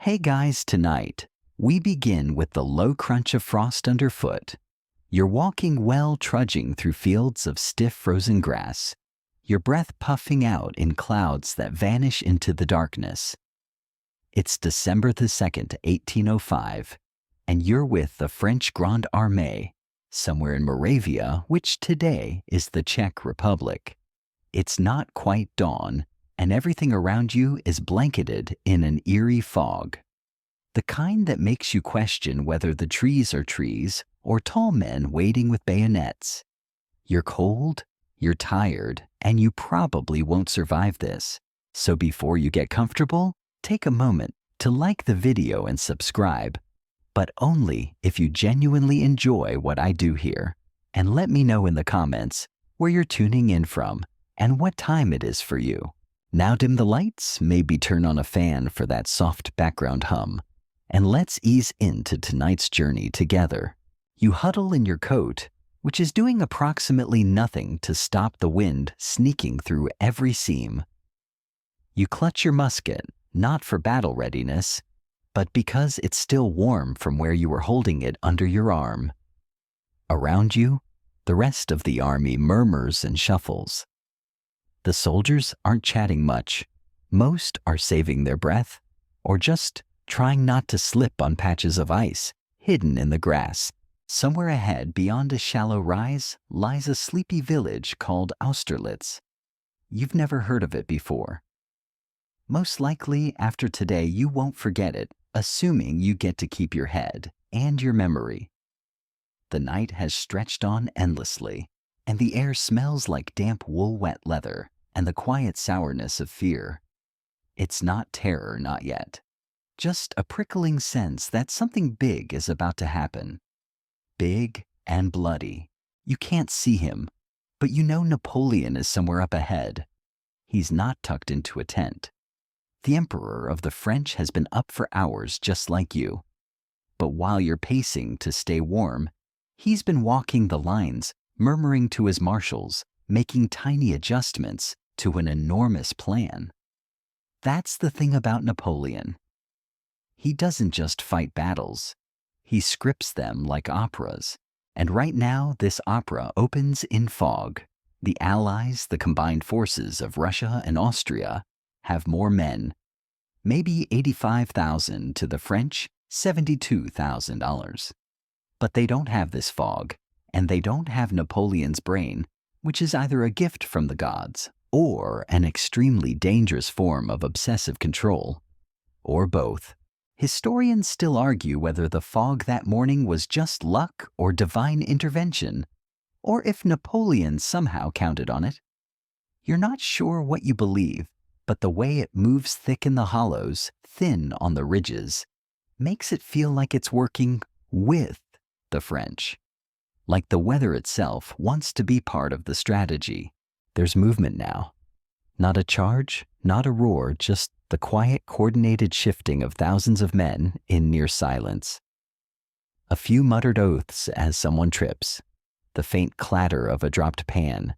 Hey guys, tonight we begin with the low crunch of frost underfoot. You're walking well, trudging through fields of stiff frozen grass, your breath puffing out in clouds that vanish into the darkness. It's December the 2nd, 1805, and you're with the French Grande Armée, somewhere in Moravia, which today is the Czech Republic. It's not quite dawn, and everything around you is blanketed in an eerie fog. The kind that makes you question whether the trees are trees or tall men waiting with bayonets. You're cold, you're tired, and you probably won't survive this. So before you get comfortable, take a moment to like the video and subscribe, but only if you genuinely enjoy what I do here. And let me know in the comments where you're tuning in from and what time it is for you. Now dim the lights, maybe turn on a fan for that soft background hum, and let's ease into tonight's journey together. You huddle in your coat, which is doing approximately nothing to stop the wind sneaking through every seam. You clutch your musket, not for battle readiness, but because it's still warm from where you were holding it under your arm. Around you, the rest of the army murmurs and shuffles. The soldiers aren't chatting much. Most are saving their breath, or just trying not to slip on patches of ice hidden in the grass. Somewhere ahead, beyond a shallow rise, lies a sleepy village called Austerlitz. You've never heard of it before. Most likely, after today, you won't forget it, assuming you get to keep your head and your memory. The night has stretched on endlessly, and the air smells like damp wool-wet leather and the quiet sourness of fear. It's not terror, not yet. Just a prickling sense that something big is about to happen. Big and bloody. You can't see him, but you know Napoleon is somewhere up ahead. He's not tucked into a tent. The Emperor of the French has been up for hours just like you. But while you're pacing to stay warm, he's been walking the lines, murmuring to his marshals, making tiny adjustments to an enormous plan. That's the thing about Napoleon. He doesn't just fight battles. He scripts them like operas. And right now, this opera opens in fog. The Allies, the combined forces of Russia and Austria, have more men. Maybe 85,000 to the French, $72,000. But they don't have this fog, and they don't have Napoleon's brain, which is either a gift from the gods or an extremely dangerous form of obsessive control, or both. Historians still argue whether the fog that morning was just luck or divine intervention, or if Napoleon somehow counted on it. You're not sure what you believe, but the way it moves thick in the hollows, thin on the ridges, makes it feel like it's working with the French. Like the weather itself wants to be part of the strategy. There's movement now. Not a charge, not a roar, just the quiet, coordinated shifting of thousands of men in near silence. A few muttered oaths as someone trips, the faint clatter of a dropped pan.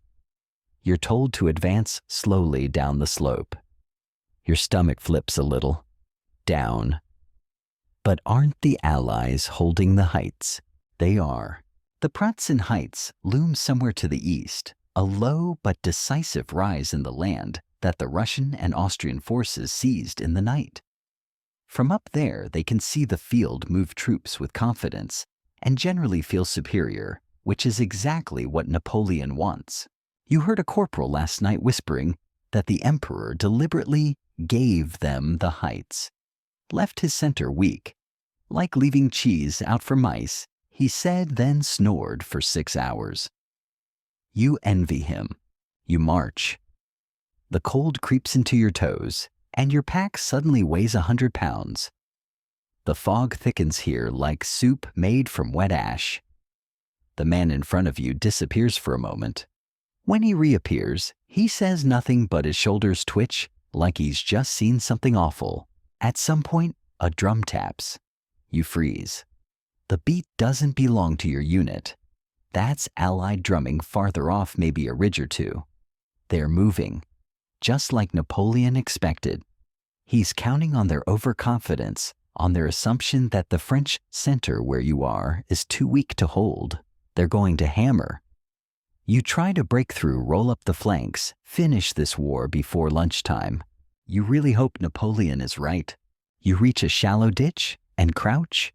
You're told to advance slowly down the slope. Your stomach flips a little. Down. But aren't the Allies holding the heights? They are. The Pratzen Heights loom somewhere to the east, a low but decisive rise in the land that the Russian and Austrian forces seized in the night. From up there, they can see the field move troops with confidence and generally feel superior, which is exactly what Napoleon wants. You heard a corporal last night whispering that the Emperor deliberately gave them the heights, left his center weak, like leaving cheese out for mice, he said, then snored for 6 hours. You envy him. You march. The cold creeps into your toes, and your pack suddenly weighs 100 pounds. The fog thickens here like soup made from wet ash. The man in front of you disappears for a moment. When he reappears, he says nothing but his shoulders twitch like he's just seen something awful. At some point, a drum taps. You freeze. The beat doesn't belong to your unit. That's Allied drumming farther off, maybe a ridge or two. They're moving, just like Napoleon expected. He's counting on their overconfidence, on their assumption that the French center where you are is too weak to hold. They're going to hammer. You try to break through, roll up the flanks, finish this war before lunchtime. You really hope Napoleon is right. You reach a shallow ditch and crouch.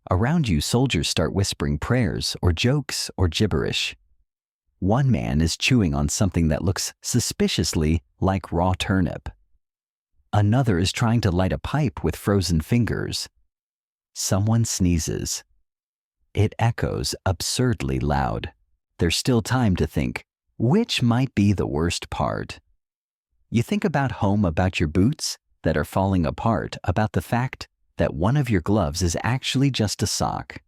Around you, soldiers start whispering prayers or jokes or gibberish. One man is chewing on something that looks suspiciously like raw turnip. Another is trying to light a pipe with frozen fingers. Someone sneezes. It echoes absurdly loud. There's still time to think, which might be the worst part? You think about home, about your boots that are falling apart, about the fact that one of your gloves is actually just a sock.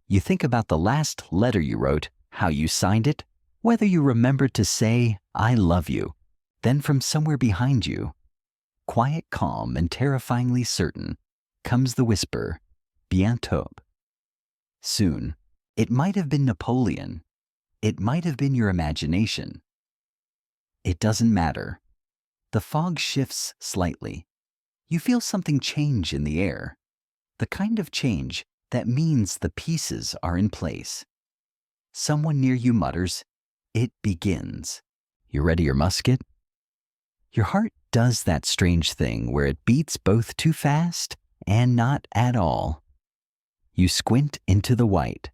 You think about the last letter you wrote, how you signed it, whether you remembered to say, "I love you." Then from somewhere behind you, quiet, calm, and terrifyingly certain, comes the whisper, "Bientôt." Soon. It might have been Napoleon. It might have been your imagination. It doesn't matter. The fog shifts slightly. You feel something change in the air. The kind of change that means the pieces are in place. Someone near you mutters, "It begins." You ready your musket? Your heart does that strange thing where it beats both too fast and not at all. You squint into the white.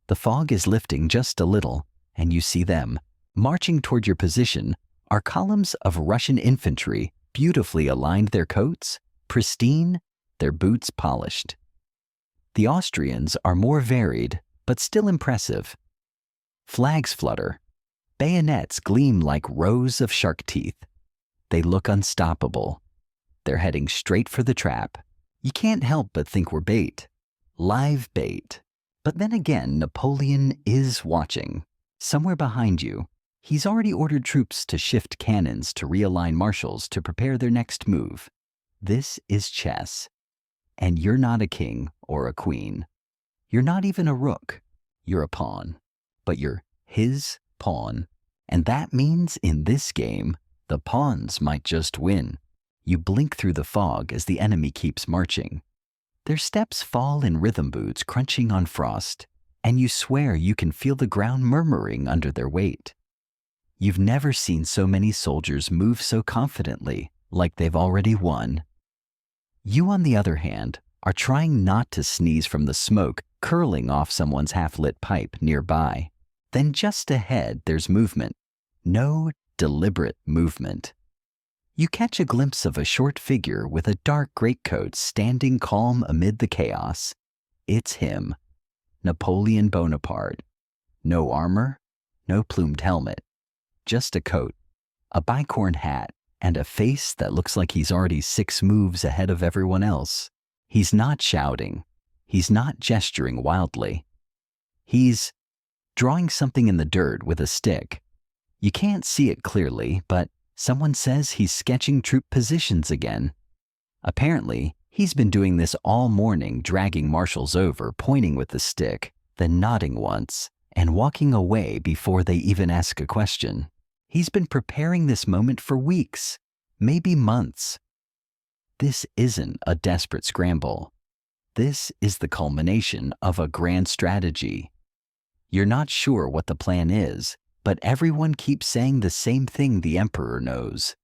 The fog is lifting just a little, and you see them. Marching toward your position are columns of Russian infantry, beautifully aligned, their coats pristine, their boots polished. The Austrians are more varied, but still impressive. Flags flutter. Bayonets gleam like rows of shark teeth. They look unstoppable. They're heading straight for the trap. You can't help but think we're bait. Live bait. But then again, Napoleon is watching. Somewhere behind you, he's already ordered troops to shift cannons, to realign marshals, to prepare their next move. This is chess. And you're not a king or a queen. You're not even a rook. You're a pawn. But you're his pawn. And that means in this game, the pawns might just win. You blink through the fog as the enemy keeps marching. Their steps fall in rhythm boots crunching on frost, and you swear you can feel the ground murmuring under their weight. You've never seen so many soldiers move so confidently, like they've already won. You, on the other hand, are trying not to sneeze from the smoke curling off someone's half-lit pipe nearby. Then just ahead, there's movement. No deliberate movement. You catch a glimpse of a short figure with a dark greatcoat standing calm amid the chaos. It's him, Napoleon Bonaparte. No armor, no plumed helmet, just a coat, a bicorn hat, and a face that looks like he's already 6 moves ahead of everyone else. He's not shouting. He's not gesturing wildly. He's drawing something in the dirt with a stick. You can't see it clearly, but someone says he's sketching troop positions again. Apparently, he's been doing this all morning, dragging marshals over, pointing with the stick, then nodding once, and walking away before they even ask a question. He's been preparing this moment for weeks, maybe months. This isn't a desperate scramble. This is the culmination of a grand strategy. You're not sure what the plan is, but everyone keeps saying the same thing the Emperor knows.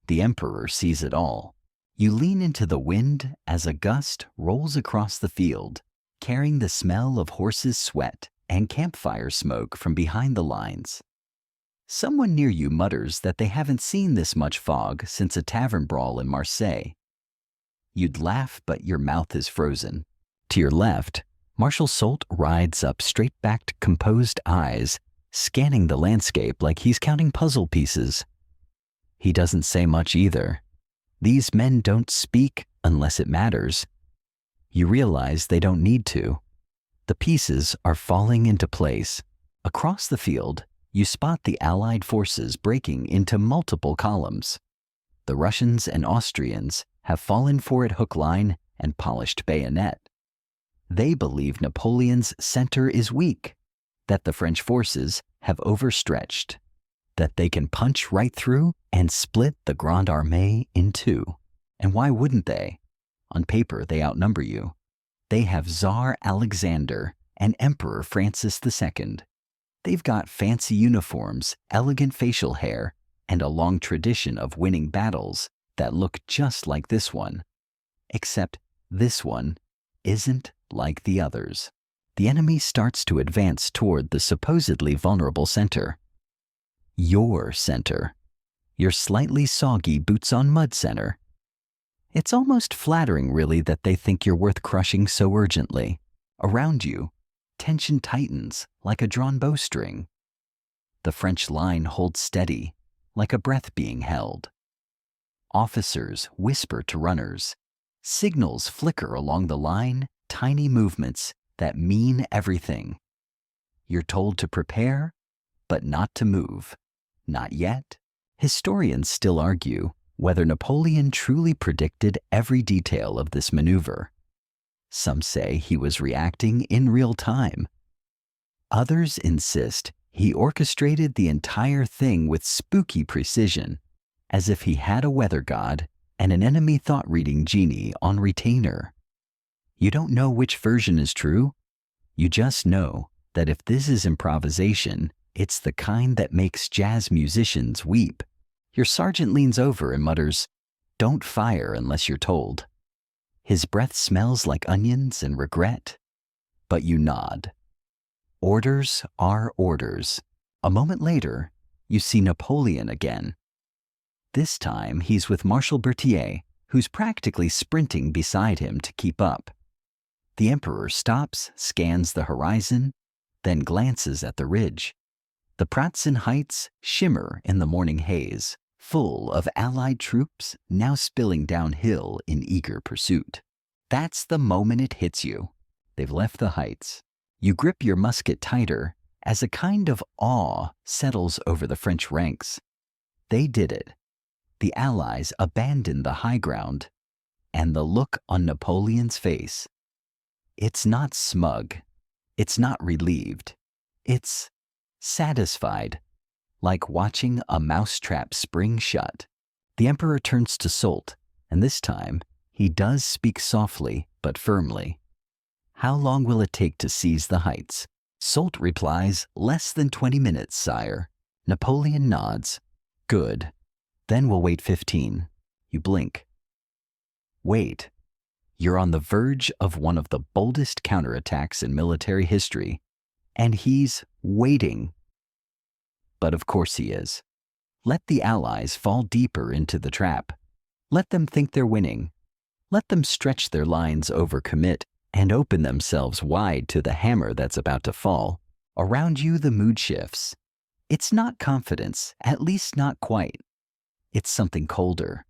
The Emperor sees it all. You lean into the wind as a gust rolls across the field, carrying the smell of horses' sweat and campfire smoke from behind the lines. Someone near you mutters that they haven't seen this much fog since a tavern brawl in Marseille. You'd laugh, but your mouth is frozen. To your left, Marshal Soult rides up, straight-backed, composed eyes, scanning the landscape like he's counting puzzle pieces. He doesn't say much either. These men don't speak unless it matters. You realize they don't need to. The pieces are falling into place. Across the field, you spot the Allied forces breaking into multiple columns. The Russians and Austrians have fallen for it hook, line, and polished bayonet. They believe Napoleon's center is weak, that the French forces have overstretched, that they can punch right through and split the Grande Armée in two. And why wouldn't they? On paper, they outnumber you. They have Tsar Alexander and Emperor Francis II. They've got fancy uniforms, elegant facial hair, and a long tradition of winning battles that look just like this one. Except this one isn't like the others. The enemy starts to advance toward the supposedly vulnerable center. Your center. Your slightly soggy boots-on-mud center. It's almost flattering, really, that they think you're worth crushing so urgently. Around you, tension tightens like a drawn bowstring. The French line holds steady, like a breath being held. Officers whisper to runners. Signals flicker along the line, tiny movements that mean everything. You're told to prepare, but not to move. Not yet. Historians still argue whether Napoleon truly predicted every detail of this maneuver. Some say he was reacting in real time. Others insist he orchestrated the entire thing with spooky precision, as if he had a weather god and an enemy thought-reading genie on retainer. You don't know which version is true. You just know that if this is improvisation, it's the kind that makes jazz musicians weep. Your sergeant leans over and mutters, "Don't fire unless you're told." His breath smells like onions and regret, but you nod. Orders are orders. A moment later, you see Napoleon again. This time, he's with Marshal Berthier, who's practically sprinting beside him to keep up. The Emperor stops, scans the horizon, then glances at the ridge. The Pratzen Heights shimmer in the morning haze, full of Allied troops now spilling downhill in eager pursuit. That's the moment it hits you. They've left the heights. You grip your musket tighter as a kind of awe settles over the French ranks. They did it. The Allies abandoned the high ground, and the look on Napoleon's face. It's not smug. It's not relieved. It's satisfied, like watching a mousetrap spring shut. The Emperor turns to Soult, and this time he does speak softly but firmly. "How long will it take to seize the heights?" Soult replies, "Less than 20 minutes, sire." Napoleon nods. "Good. Then we'll wait 15. You blink. Wait. You're on the verge of one of the boldest counterattacks in military history, and he's waiting. But of course he is. Let the Allies fall deeper into the trap. Let them think they're winning. Let them stretch their lines overcommit and open themselves wide to the hammer that's about to fall. Around you, the mood shifts. It's not confidence, at least not quite. It's something colder,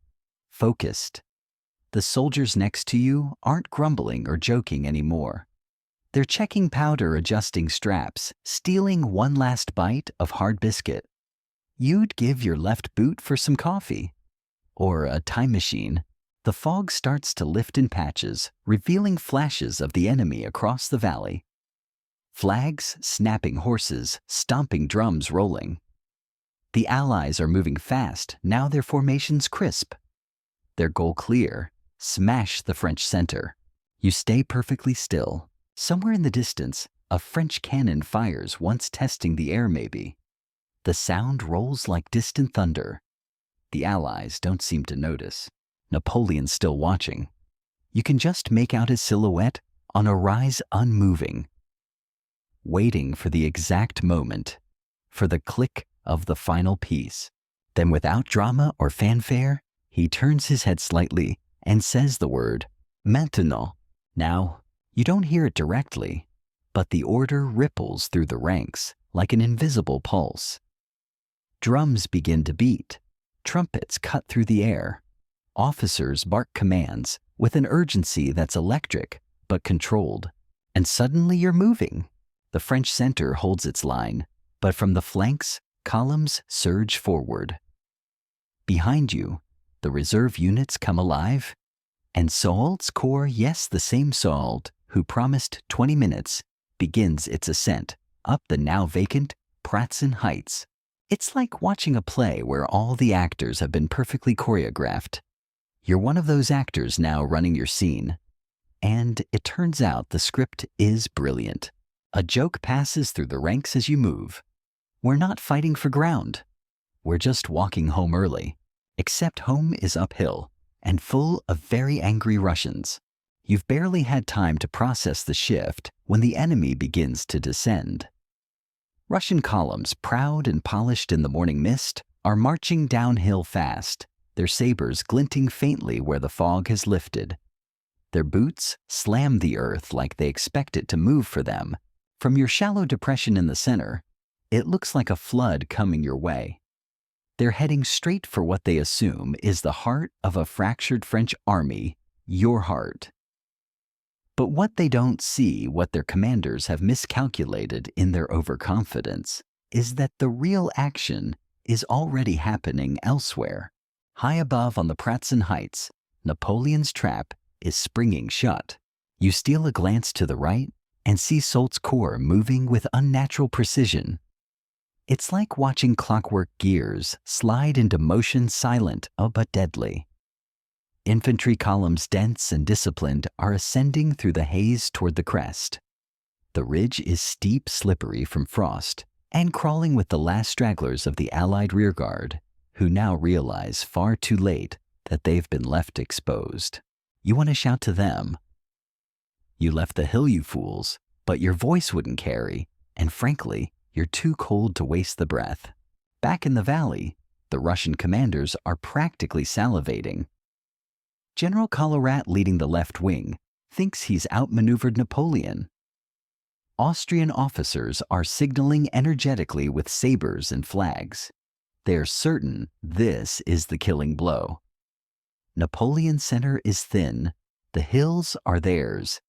focused. The soldiers next to you aren't grumbling or joking anymore. They're checking powder, adjusting straps, stealing one last bite of hard biscuit. You'd give your left boot for some coffee. Or a time machine. The fog starts to lift in patches, revealing flashes of the enemy across the valley. Flags, snapping horses, stomping drums rolling. The Allies are moving fast, now their formation's crisp. Their goal clear, smash the French center. You stay perfectly still. Somewhere in the distance, a French cannon fires, once testing the air maybe. The sound rolls like distant thunder. The Allies don't seem to notice. Napoleon's still watching. You can just make out his silhouette on a rise unmoving, waiting for the exact moment, for the click of the final piece. Then without drama or fanfare, he turns his head slightly and says the word, "Maintenant." Now, you don't hear it directly, but the order ripples through the ranks like an invisible pulse. Drums begin to beat. Trumpets cut through the air. Officers bark commands with an urgency that's electric but controlled. And suddenly you're moving. The French center holds its line, but from the flanks, columns surge forward. Behind you, the reserve units come alive, and Soult's corps, yes, the same Soult who promised 20 minutes, begins its ascent up the now vacant Pratzen Heights. It's like watching a play where all the actors have been perfectly choreographed. You're one of those actors now running your scene. And it turns out the script is brilliant. A joke passes through the ranks as you move. We're not fighting for ground. We're just walking home early. Except home is uphill and full of very angry Russians. You've barely had time to process the shift when the enemy begins to descend. Russian columns, proud and polished in the morning mist, are marching downhill fast, their sabers glinting faintly where the fog has lifted. Their boots slam the earth like they expect it to move for them. From your shallow depression in the center, it looks like a flood coming your way. They're heading straight for what they assume is the heart of a fractured French army, your heart. But what they don't see, what their commanders have miscalculated in their overconfidence, is that the real action is already happening elsewhere. High above on the Pratzen Heights, Napoleon's trap is springing shut. You steal a glance to the right and see Soult's corps moving with unnatural precision. It's like watching clockwork gears slide into motion, silent but deadly. Infantry columns, dense and disciplined, are ascending through the haze toward the crest. The ridge is steep, slippery from frost, and crawling with the last stragglers of the Allied rearguard, who now realize far too late that they've been left exposed. You want to shout to them. You left the hill, you fools, but your voice wouldn't carry, and frankly, you're too cold to waste the breath. Back in the valley, the Russian commanders are practically salivating. General Collorat, leading the left wing, thinks he's outmaneuvered Napoleon. Austrian officers are signaling energetically with sabers and flags. They are certain this is the killing blow. Napoleon's center is thin, the hills are theirs,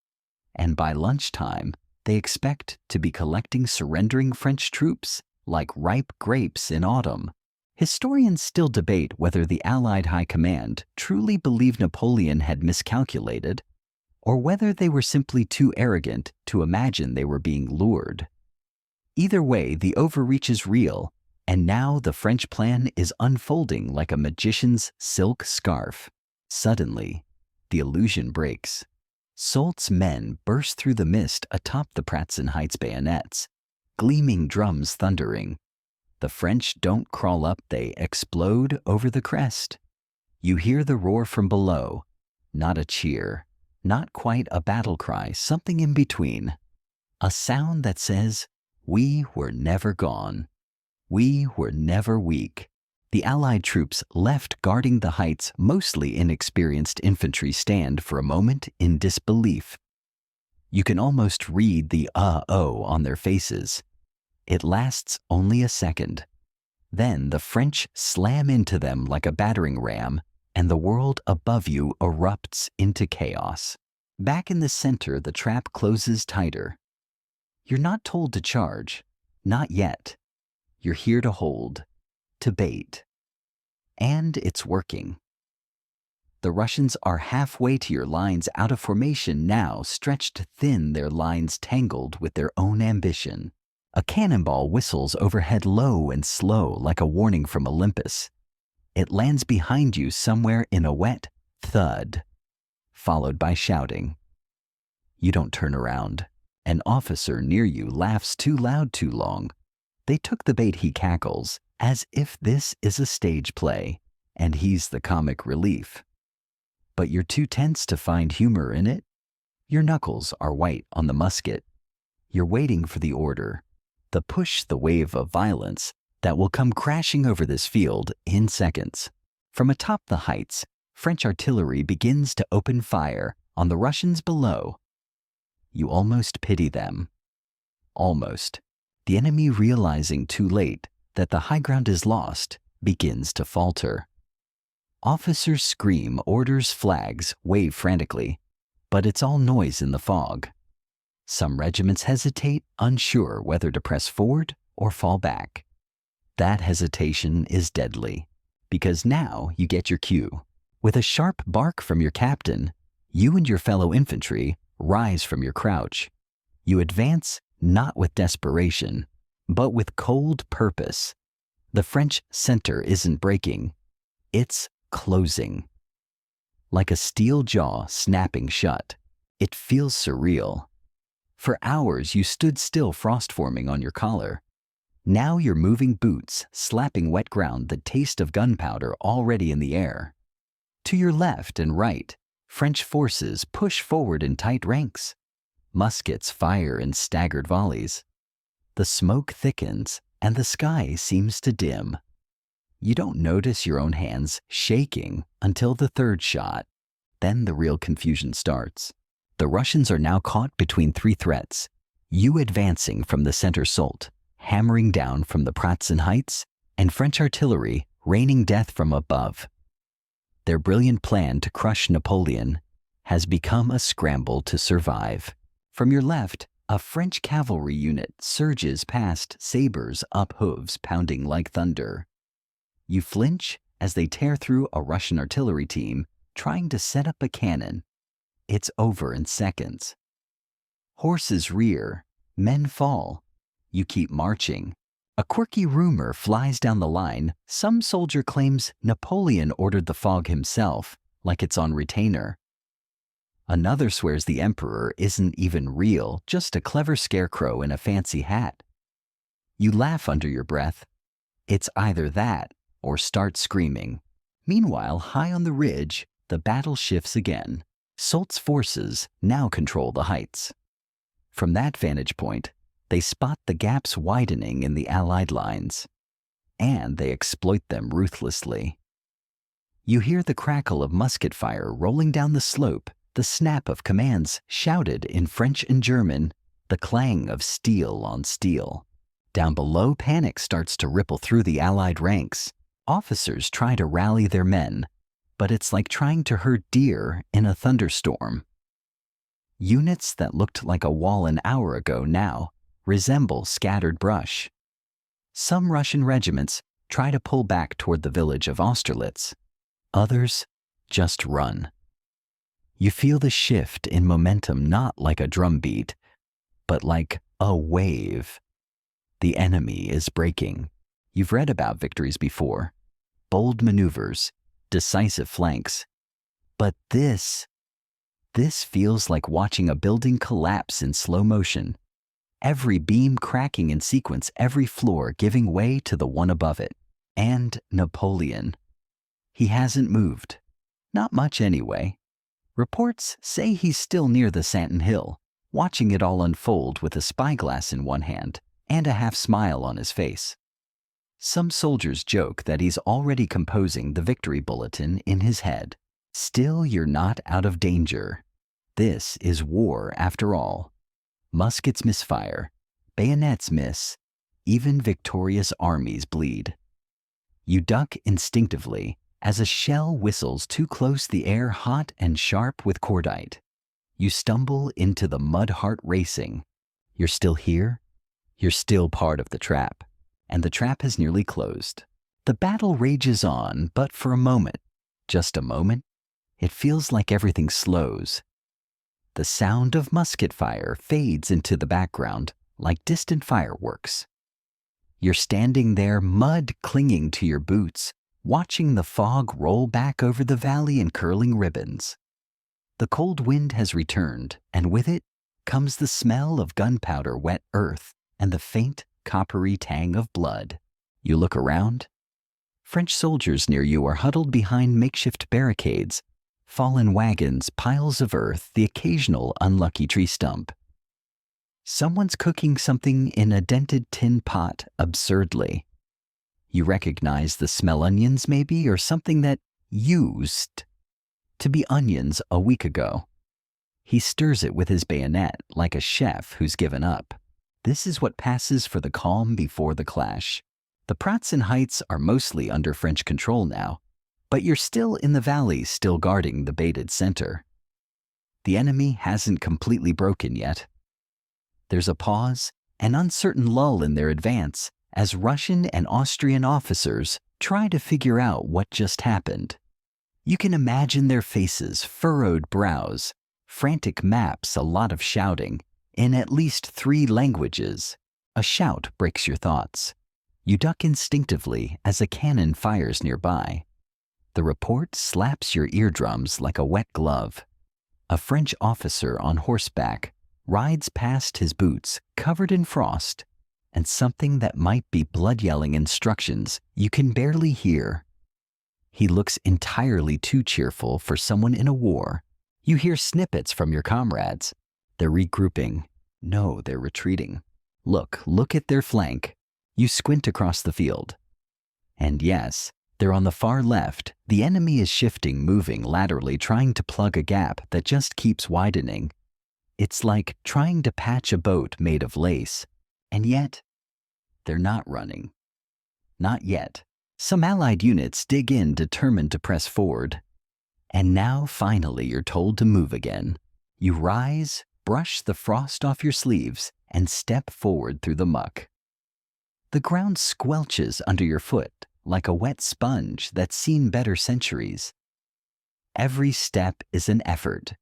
and by lunchtime, they expect to be collecting surrendering French troops like ripe grapes in autumn. Historians still debate whether the Allied High Command truly believed Napoleon had miscalculated, or whether they were simply too arrogant to imagine they were being lured. Either way, the overreach is real, and now the French plan is unfolding like a magician's silk scarf. Suddenly, the illusion breaks. Soult's men burst through the mist atop the Pratzen Heights bayonets, gleaming drums thundering. The French don't crawl up, they explode over the crest. You hear the roar from below, not a cheer, not quite a battle cry, something in between. A sound that says, "We were never gone. We were never weak." The Allied troops left guarding the heights, mostly inexperienced infantry, stand for a moment in disbelief. You can almost read the "oh" on their faces. It lasts only a second. Then the French slam into them like a battering ram, and the world above you erupts into chaos. Back in the center, the trap closes tighter. You're not told to charge, not yet. You're here to hold, to bait. And it's working. The Russians are halfway to your lines, out of formation now, stretched thin, their lines tangled with their own ambition. A cannonball whistles overhead low and slow like a warning from Olympus. It lands behind you somewhere in a wet thud, followed by shouting. You don't turn around. An officer near you laughs too loud too long. They took the bait, he cackles, as if this is a stage play, and he's the comic relief. But you're too tense to find humor in it. Your knuckles are white on the musket. You're waiting for the order, the push, the wave of violence that will come crashing over this field in seconds. From atop the heights, French artillery begins to open fire on the Russians below. You almost pity them. Almost. The enemy, realizing too late that the high ground is lost, begins to falter. Officers scream, orders, flags wave frantically, but it's all noise in the fog. Some regiments hesitate, unsure whether to press forward or fall back. That hesitation is deadly, because now you get your cue. With a sharp bark from your captain, you and your fellow infantry rise from your crouch. You advance not with desperation, but with cold purpose. The French center isn't breaking, it's closing. like a steel jaw snapping shut. It feels surreal. For hours you stood still, frost forming on your collar. Now you're moving boots, slapping wet ground, the taste of gunpowder already in the air. To your left and right, French forces push forward in tight ranks. Muskets fire in staggered volleys. The smoke thickens and the sky seems to dim. You don't notice your own hands shaking until the third shot. Then the real confusion starts. The Russians are now caught between three threats. You advancing from the center Solt, hammering down from the Pratzen heights, and French artillery raining death from above. Their brilliant plan to crush Napoleon has become a scramble to survive. From your left, a French cavalry unit surges past, sabers up, hooves pounding like thunder. You flinch as they tear through a Russian artillery team trying to set up a cannon. It's over in seconds. Horses rear, men fall. You keep marching. A quirky rumor flies down the line. Some soldier claims Napoleon ordered the fog himself, like it's on retainer. Another swears the emperor isn't even real, just a clever scarecrow in a fancy hat. You laugh under your breath. It's either that or start screaming. Meanwhile, high on the ridge, the battle shifts again. Solt's forces now control the heights. From that vantage point, they spot the gaps widening in the Allied lines, and they exploit them ruthlessly. You hear the crackle of musket fire rolling down the slope, the snap of commands shouted in French and German, the clang of steel on steel. Down below, panic starts to ripple through the Allied ranks. Officers try to rally their men, but it's like trying to herd deer in a thunderstorm. Units that looked like a wall an hour ago now resemble scattered brush. Some Russian regiments try to pull back toward the village of Austerlitz. Others just run. You feel the shift in momentum, not like a drumbeat, but like a wave. The enemy is breaking. You've read about victories before. Bold maneuvers, decisive flanks. But this feels like watching a building collapse in slow motion. Every beam cracking in sequence, every floor giving way to the one above it. And Napoleon. He hasn't moved. Not much anyway. Reports say he's still near the Santon Hill, watching it all unfold with a spyglass in one hand and a half smile on his face. Some soldiers joke that he's already composing the victory bulletin in his head. Still, you're not out of danger. This is war after all. Muskets misfire, bayonets miss, even victorious armies bleed. You duck instinctively as a shell whistles too close, the air hot and sharp with cordite. You stumble into the mud, heart racing. You're still here. You're still part of the trap, and the trap has nearly closed. The battle rages on, but for a moment, just a moment, it feels like everything slows. The sound of musket fire fades into the background like distant fireworks. You're standing there, mud clinging to your boots, watching the fog roll back over the valley in curling ribbons. The cold wind has returned, and with it comes the smell of gunpowder, wet earth, and the faint, coppery tang of blood. You look around. French soldiers near you are huddled behind makeshift barricades, fallen wagons, piles of earth, the occasional unlucky tree stump. Someone's cooking something in a dented tin pot absurdly. You recognize the smell, onions maybe, or something that used to be onions a week ago. He stirs it with his bayonet like a chef who's given up. This is what passes for the calm before the clash. The Pratzen heights are mostly under French control now, but you're still in the valley, still guarding the baited center. The enemy hasn't completely broken yet. There's a pause, an uncertain lull in their advance, as Russian and Austrian officers try to figure out what just happened. You can imagine their faces, furrowed brows, frantic maps, a lot of shouting, in at least 3 languages. A shout breaks your thoughts. You duck instinctively as a cannon fires nearby. The report slaps your eardrums like a wet glove. A French officer on horseback rides past his boots covered in frost, and something that might be blood-yelling instructions you can barely hear. He looks entirely too cheerful for someone in a war. You hear snippets from your comrades. They're regrouping. No, they're retreating. Look at their flank. You squint across the field. And yes, they're on the far left. The enemy is shifting, moving laterally, trying to plug a gap that just keeps widening. It's like trying to patch a boat made of lace. And yet, they're not running. Not yet. Some Allied units dig in, determined to press forward. And now, finally, you're told to move again. You rise, brush the frost off your sleeves, and step forward through the muck. The ground squelches under your foot like a wet sponge that's seen better centuries. Every step is an effort.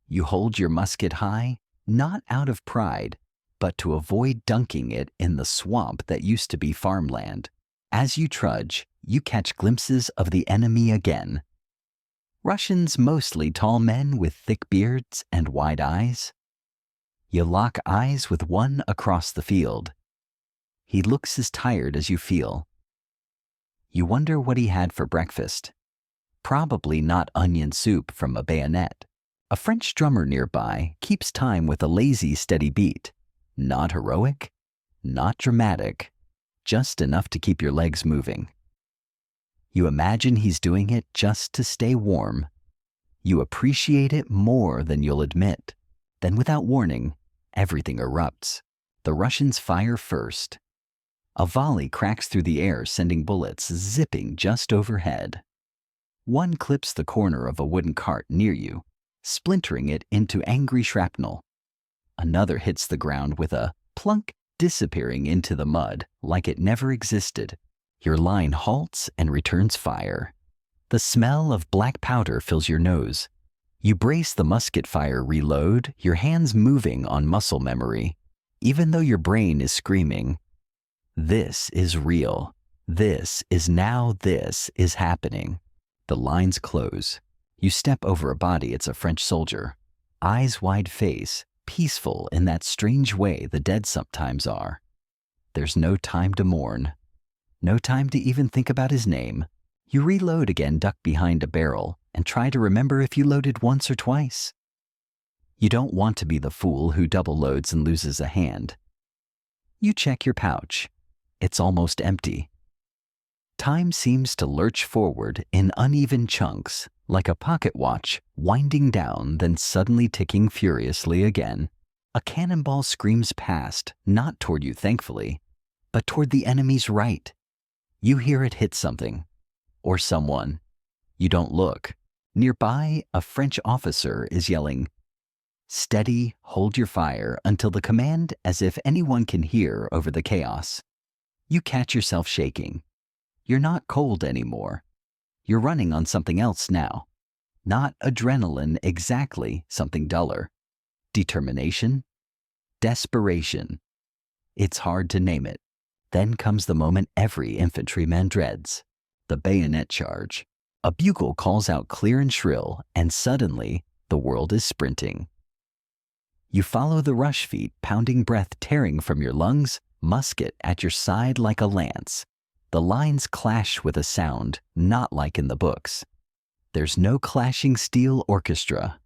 You hold your musket high, not out of pride, but to avoid dunking it in the swamp that used to be farmland. As you trudge, you catch glimpses of the enemy again. Russians, mostly tall men with thick beards and wide eyes. You lock eyes with one across the field. He looks as tired as you feel. You wonder what he had for breakfast. Probably not onion soup from a bayonet. A French drummer nearby keeps time with a lazy, steady beat. Not heroic, not dramatic, just enough to keep your legs moving. You imagine he's doing it just to stay warm. You appreciate it more than you'll admit. Then, without warning, everything erupts. The Russians fire first. A volley cracks through the air, sending bullets zipping just overhead. One clips the corner of a wooden cart near you, splintering it into angry shrapnel. Another hits the ground with a plunk, disappearing into the mud like it never existed. Your line halts and returns fire. The smell of black powder fills your nose. You brace the musket fire reload, your hands moving on muscle memory, even though your brain is screaming, "This is real. This is now. This is happening." The lines close. You step over a body. It's a French soldier. Eyes wide face, peaceful in that strange way the dead sometimes are. There's no time to mourn. No time to even think about his name. You reload again, duck behind a barrel, and try to remember if you loaded once or twice. You don't want to be the fool who double loads and loses a hand. You check your pouch. It's almost empty. Time seems to lurch forward in uneven chunks, like a pocket watch winding down, then suddenly ticking furiously again. A cannonball screams past, not toward you thankfully, but toward the enemy's right. You hear it hit something, or someone. You don't look. Nearby, a French officer is yelling, "Steady, hold your fire," until the command as if anyone can hear over the chaos. You catch yourself shaking. You're not cold anymore. You're running on something else now. Not adrenaline exactly, something duller. Determination? Desperation. It's hard to name it. Then comes the moment every infantryman dreads. The bayonet charge. A bugle calls out clear and shrill, and suddenly the world is sprinting. You follow the rush feet, pounding breath tearing from your lungs, musket at your side like a lance. The lines clash with a sound not like in the books. There's no clashing steel orchestra.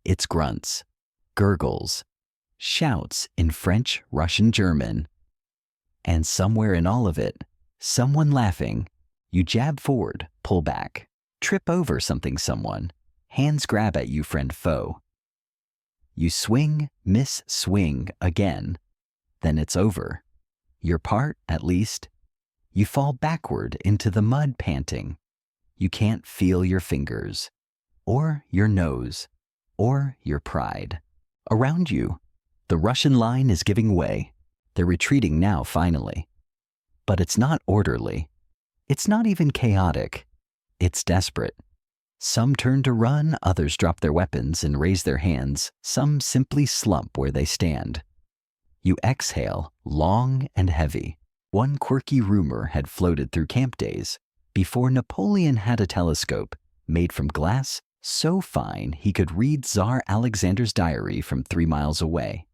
It's grunts, gurgles, shouts in French, Russian, German. And somewhere in all of it, someone laughing. You jab forward, pull back, trip over something, someone. Hands grab at you, friend, foe. You swing, miss, swing again. Then it's over. Your part, at least. You fall backward into the mud, panting. You can't feel your fingers, or your nose, or your pride. Around you, the Russian line is giving way. They're retreating now, finally. But it's not orderly. It's not even chaotic. It's desperate. Some turn to run, others drop their weapons and raise their hands. Some simply slump where they stand. You exhale, long and heavy. One quirky rumor had floated through camp days. Before Napoleon had a telescope made from glass so fine he could read Tsar Alexander's diary from 3 miles away.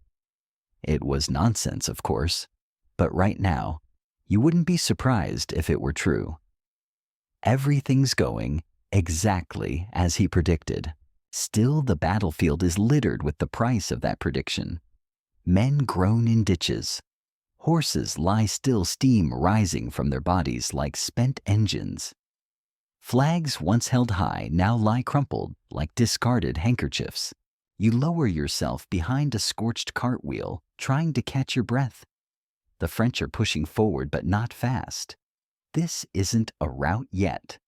It was nonsense, of course, but right now, you wouldn't be surprised if it were true. Everything's going exactly as he predicted. Still, the battlefield is littered with the price of that prediction. Men groan in ditches. Horses lie still, steam rising from their bodies like spent engines. Flags once held high now lie crumpled like discarded handkerchiefs. You lower yourself behind a scorched cartwheel, trying to catch your breath. The French are pushing forward, but not fast. This isn't a rout yet.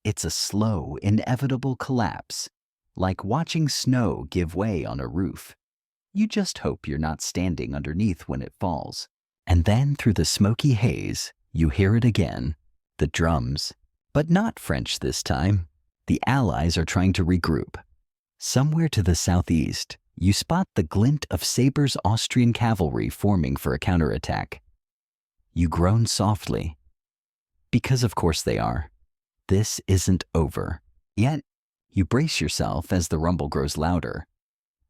It's a slow, inevitable collapse, like watching snow give way on a roof. You just hope you're not standing underneath when it falls. And then through the smoky haze, you hear it again, the drums. But not French this time. The Allies are trying to regroup. Somewhere to the southeast, you spot the glint of sabers Austrian cavalry forming for a counterattack. You groan softly. Because of course they are. This isn't over. Yet, you brace yourself as the rumble grows louder.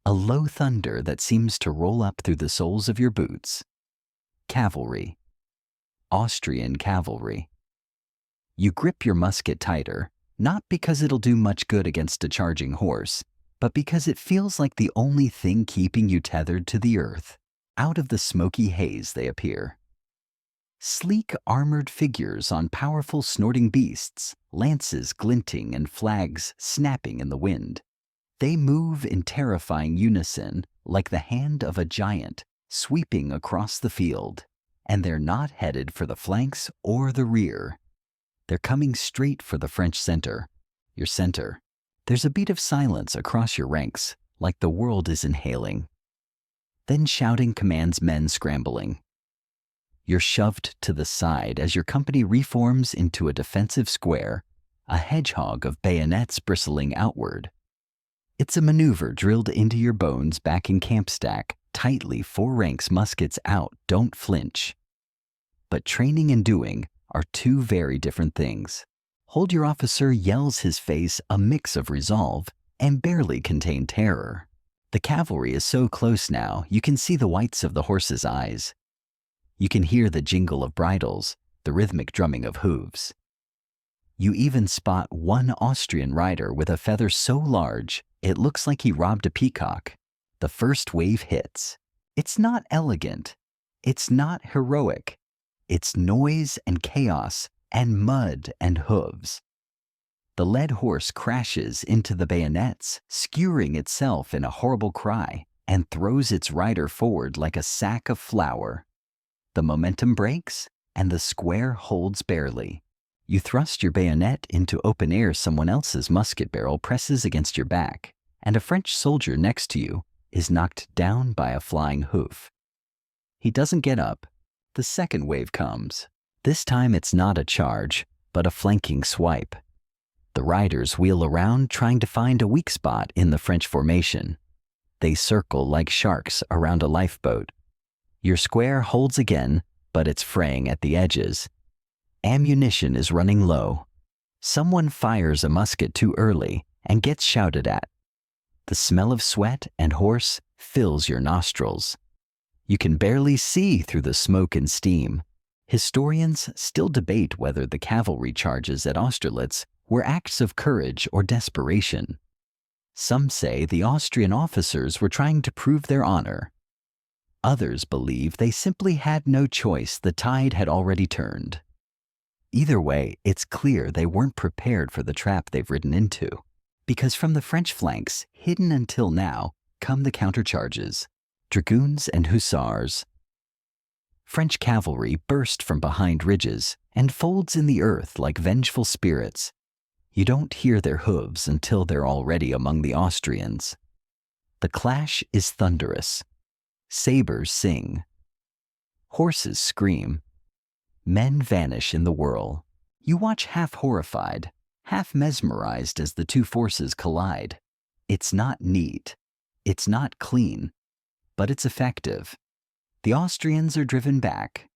A low thunder that seems to roll up through the soles of your boots. Cavalry. Austrian cavalry. You grip your musket tighter, not because it'll do much good against a charging horse, but because it feels like the only thing keeping you tethered to the earth. Out of the smoky haze they appear. Sleek armored figures on powerful snorting beasts, lances glinting and flags snapping in the wind. They move in terrifying unison like the hand of a giant sweeping across the field, and they're not headed for the flanks or the rear. They're coming straight for the French center, your center. There's a beat of silence across your ranks, like the world is inhaling. Then shouting commands men scrambling. You're shoved to the side as your company reforms into a defensive square, a hedgehog of bayonets bristling outward. It's a maneuver drilled into your bones back in camp stack, tightly 4 ranks, muskets out, don't flinch. But training and doing are 2 very different things. Hold your officer yells, his face a mix of resolve and barely contained terror. The cavalry is so close now, you can see the whites of the horses' eyes. You can hear the jingle of bridles, the rhythmic drumming of hooves. You even spot one Austrian rider with a feather so large it looks like he robbed a peacock. The first wave hits. It's not elegant. It's not heroic. It's noise and chaos and mud and hooves. The led horse crashes into the bayonets, skewering itself in a horrible cry, and throws its rider forward like a sack of flour. The momentum breaks, and the square holds barely. You thrust your bayonet into open air, someone else's musket barrel presses against your back, and a French soldier next to you is knocked down by a flying hoof. He doesn't get up. The second wave comes. This time it's not a charge, but a flanking swipe. The riders wheel around, trying to find a weak spot in the French formation. They circle like sharks around a lifeboat. Your square holds again, but it's fraying at the edges. Ammunition is running low. Someone fires a musket too early and gets shouted at. The smell of sweat and horse fills your nostrils. You can barely see through the smoke and steam. Historians still debate whether the cavalry charges at Austerlitz were acts of courage or desperation. Some say the Austrian officers were trying to prove their honor. Others believe they simply had no choice, the tide had already turned. Either way, it's clear they weren't prepared for the trap they've ridden into. Because from the French flanks, hidden until now, come the countercharges, dragoons and hussars. French cavalry burst from behind ridges and folds in the earth like vengeful spirits. You don't hear their hooves until they're already among the Austrians. The clash is thunderous. Sabers sing. Horses scream. Men vanish in the whirl. You watch half horrified, half mesmerized as the 2 forces collide. It's not neat. It's not clean. But it's effective. The Austrians are driven back.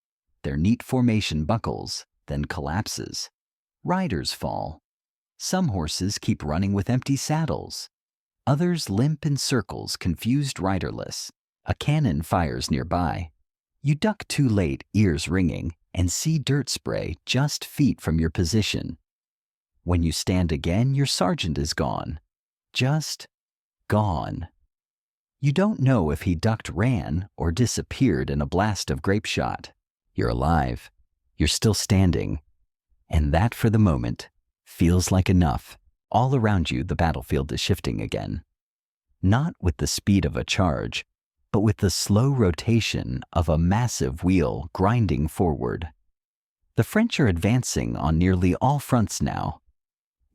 Their neat formation buckles, then collapses. Riders fall. Some horses keep running with empty saddles. Others limp in circles, confused riderless. A cannon fires nearby. You duck too late, ears ringing, and see dirt spray just feet from your position. When you stand again, your sergeant is gone. Just gone. You don't know if he ducked, ran, or disappeared in a blast of grape shot. You're alive. You're still standing. And that, for the moment, feels like enough. All around you, the battlefield is shifting again. Not with the speed of a charge, but with the slow rotation of a massive wheel grinding forward. The French are advancing on nearly all fronts now.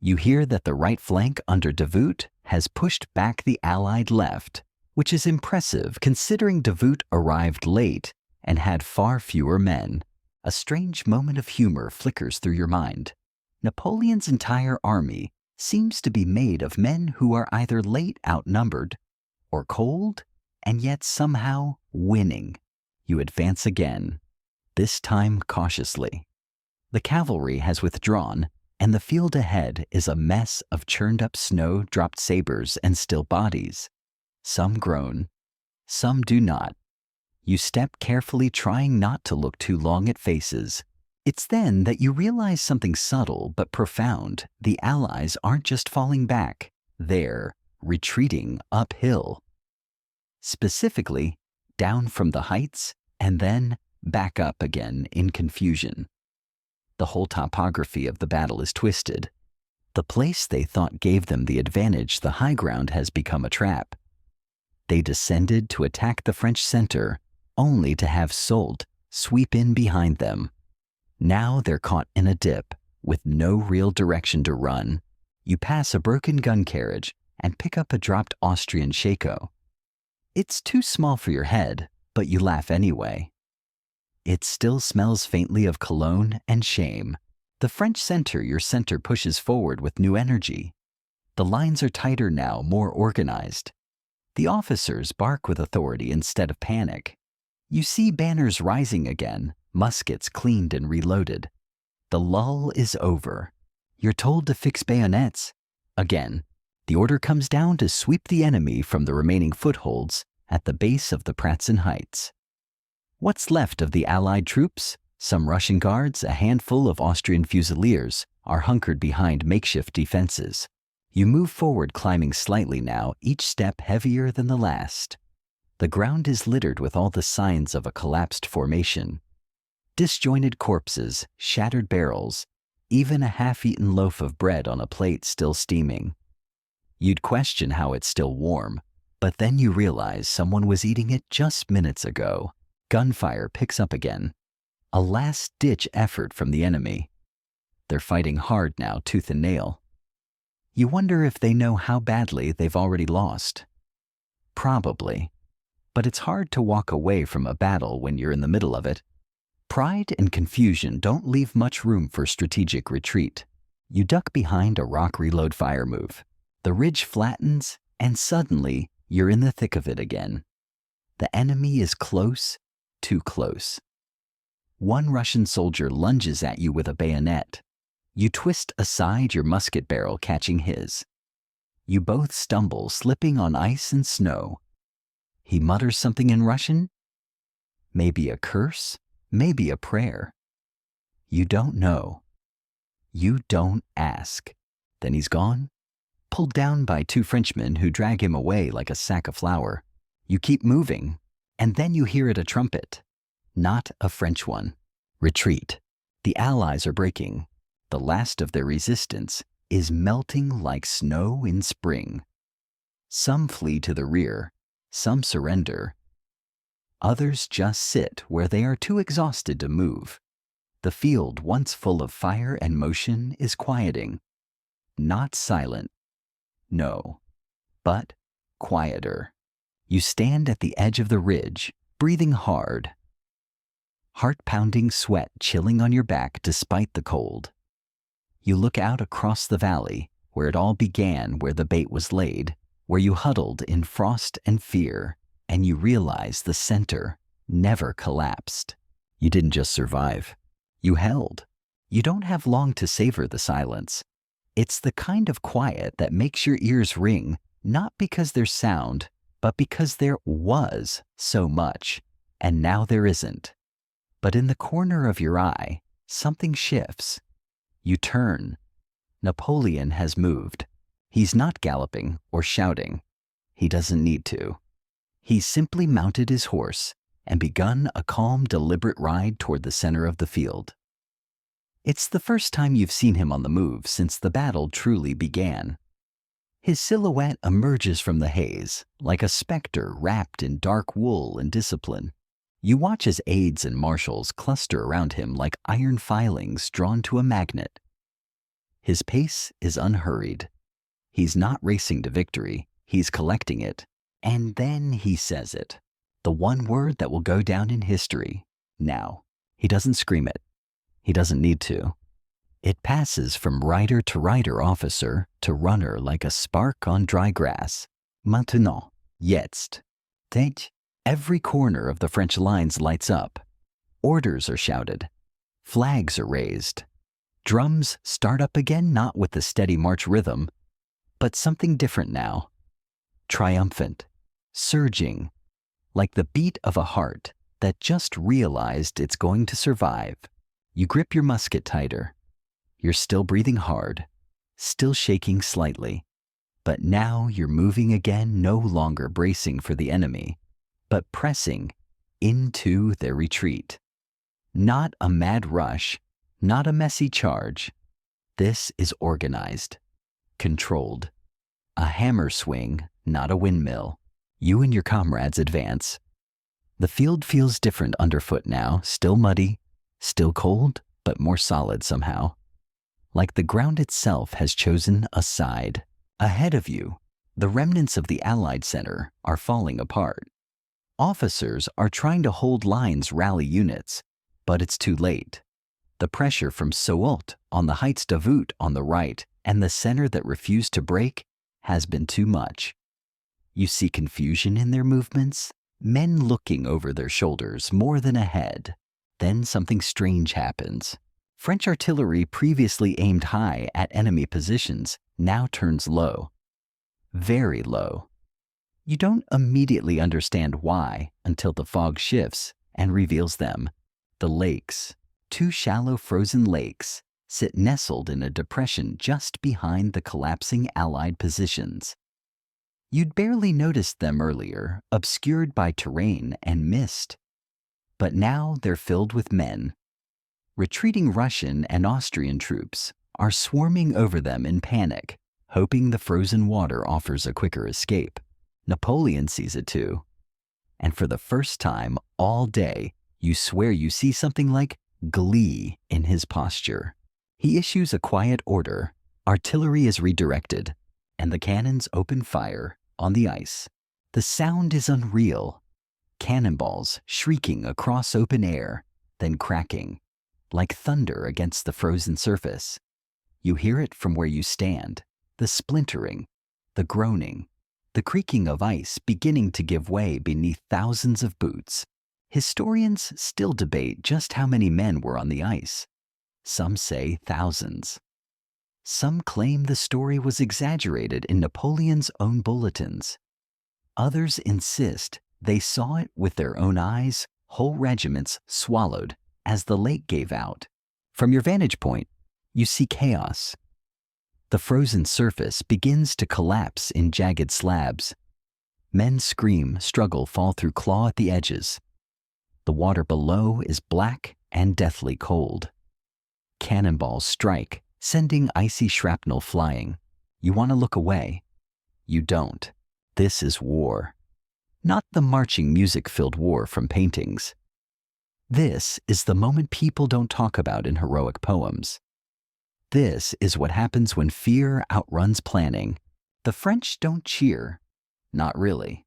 You hear that the right flank under Davout has pushed back the Allied left, which is impressive considering Davout arrived late and had far fewer men. A strange moment of humor flickers through your mind. Napoleon's entire army seems to be made of men who are either late outnumbered or cold and yet somehow winning. You advance again, this time cautiously. The cavalry has withdrawn, and the field ahead is a mess of churned-up snow, dropped sabers, and still bodies. Some groan, some do not. You step carefully, trying not to look too long at faces. It's then that you realize something subtle but profound. The Allies aren't just falling back, they're retreating uphill. Specifically, down from the heights and then back up again in confusion. The whole topography of the battle is twisted. The place they thought gave them the advantage, the high ground, has become a trap. They descended to attack the French center, only to have Soult sweep in behind them. Now they're caught in a dip, with no real direction to run. You pass a broken gun carriage and pick up a dropped Austrian shako. It's too small for your head, but you laugh anyway. It still smells faintly of cologne and shame. The French center, your center, pushes forward with new energy. The lines are tighter now, more organized. The officers bark with authority instead of panic. You see banners rising again, muskets cleaned and reloaded. The lull is over. You're told to fix bayonets. Again, the order comes down to sweep the enemy from the remaining footholds at the base of the Pratzen Heights. What's left of the Allied troops, some Russian guards, a handful of Austrian fusiliers, are hunkered behind makeshift defenses. You move forward, climbing slightly now, each step heavier than the last. The ground is littered with all the signs of a collapsed formation. Disjointed corpses, shattered barrels, even a half-eaten loaf of bread on a plate still steaming. You'd question how it's still warm, but then you realize someone was eating it just minutes ago. Gunfire picks up again. A last-ditch effort from the enemy. They're fighting hard now, tooth and nail. You wonder if they know how badly they've already lost. Probably. But it's hard to walk away from a battle when you're in the middle of it. Pride and confusion don't leave much room for strategic retreat. You duck behind a rock reload fire move. The ridge flattens, and suddenly you're in the thick of it again. The enemy is close, too close. One Russian soldier lunges at you with a bayonet. You twist aside, your musket barrel catching his. You both stumble, slipping on ice and snow. He mutters something in Russian. Maybe a curse, maybe a prayer. You don't know. You don't ask. Then he's gone, pulled down by two Frenchmen who drag him away like a sack of flour. You keep moving, and then you hear it, a trumpet. Not a French one. Retreat. The Allies are breaking. The last of their resistance is melting like snow in spring. Some flee to the rear, some surrender. Others just sit where they are too exhausted to move. The field, once full of fire and motion, is quieting. Not silent, no, but quieter. You stand at the edge of the ridge, breathing hard. Heart-pounding sweat chilling on your back despite the cold. You look out across the valley, where it all began, where the bait was laid, where you huddled in frost and fear, and you realize the center never collapsed. You didn't just survive. You held. You don't have long to savor the silence. It's the kind of quiet that makes your ears ring, not because there's sound, but because there was so much, and now there isn't. But in the corner of your eye, something shifts. You turn. Napoleon has moved. He's not galloping or shouting. He doesn't need to. He's simply mounted his horse and begun a calm, deliberate ride toward the center of the field. It's the first time you've seen him on the move since the battle truly began. His silhouette emerges from the haze, like a specter wrapped in dark wool and discipline. You watch as aides and marshals cluster around him like iron filings drawn to a magnet. His pace is unhurried. He's not racing to victory, he's collecting it. And then he says it. The one word that will go down in history. Now. He doesn't scream it. He doesn't need to. It passes from rider to rider, officer to runner like a spark on dry grass. Maintenant. Jetzt. Teď. Every corner of the French lines lights up. Orders are shouted. Flags are raised. Drums start up again, not with the steady march rhythm, but something different now. Triumphant. Surging. Like the beat of a heart that just realized it's going to survive. You grip your musket tighter. You're still breathing hard, still shaking slightly. But now you're moving again, no longer bracing for the enemy, but pressing into their retreat. Not a mad rush, not a messy charge. This is organized, controlled. A hammer swing, not a windmill. You and your comrades advance. The field feels different underfoot now, still muddy, still cold, but more solid somehow. Like the ground itself has chosen a side. Ahead of you, the remnants of the Allied center are falling apart. Officers are trying to hold lines, rally units, but it's too late. The pressure from Soult on the Heights Davout on the right and the center that refused to break has been too much. You see confusion in their movements, men looking over their shoulders more than ahead. Then something strange happens. French artillery, previously aimed high at enemy positions, now turns low. Very low. You don't immediately understand why until the fog shifts and reveals them. The lakes, two shallow frozen lakes, sit nestled in a depression just behind the collapsing Allied positions. You'd barely noticed them earlier, obscured by terrain and mist. But now they're filled with men. Retreating Russian and Austrian troops are swarming over them in panic, hoping the frozen water offers a quicker escape. Napoleon sees it too. And for the first time all day, you swear you see something like glee in his posture. He issues a quiet order. Artillery is redirected, and the cannons open fire on the ice. The sound is unreal. Cannonballs shrieking across open air, then cracking, like thunder against the frozen surface. You hear it from where you stand, the splintering, the groaning, the creaking of ice beginning to give way beneath thousands of boots. Historians still debate just how many men were on the ice. Some say thousands. Some claim the story was exaggerated in Napoleon's own bulletins. Others insist they saw it with their own eyes, whole regiments swallowed as the lake gave out. From your vantage point, you see chaos. The frozen surface begins to collapse in jagged slabs. Men scream, struggle, fall through claw at the edges. The water below is black and deathly cold. Cannonballs strike, sending icy shrapnel flying. You want to look away. You don't. This is war. Not the marching music-filled war from paintings. This is the moment people don't talk about in heroic poems. This is what happens when fear outruns planning. The French don't cheer. Not really.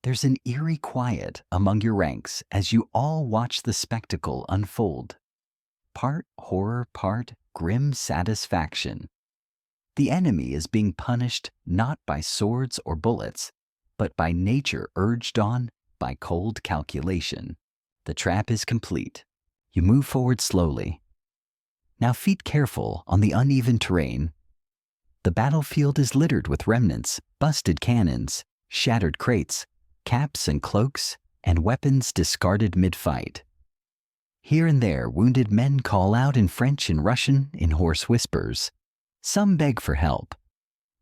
There's an eerie quiet among your ranks as you all watch the spectacle unfold. Part horror, part grim satisfaction. The enemy is being punished not by swords or bullets, but by nature urged on by cold calculation. The trap is complete. You move forward slowly. Now feet careful on the uneven terrain. The battlefield is littered with remnants, busted cannons, shattered crates, caps and cloaks, and weapons discarded mid-fight. Here and there, wounded men call out in French and Russian in hoarse whispers. Some beg for help.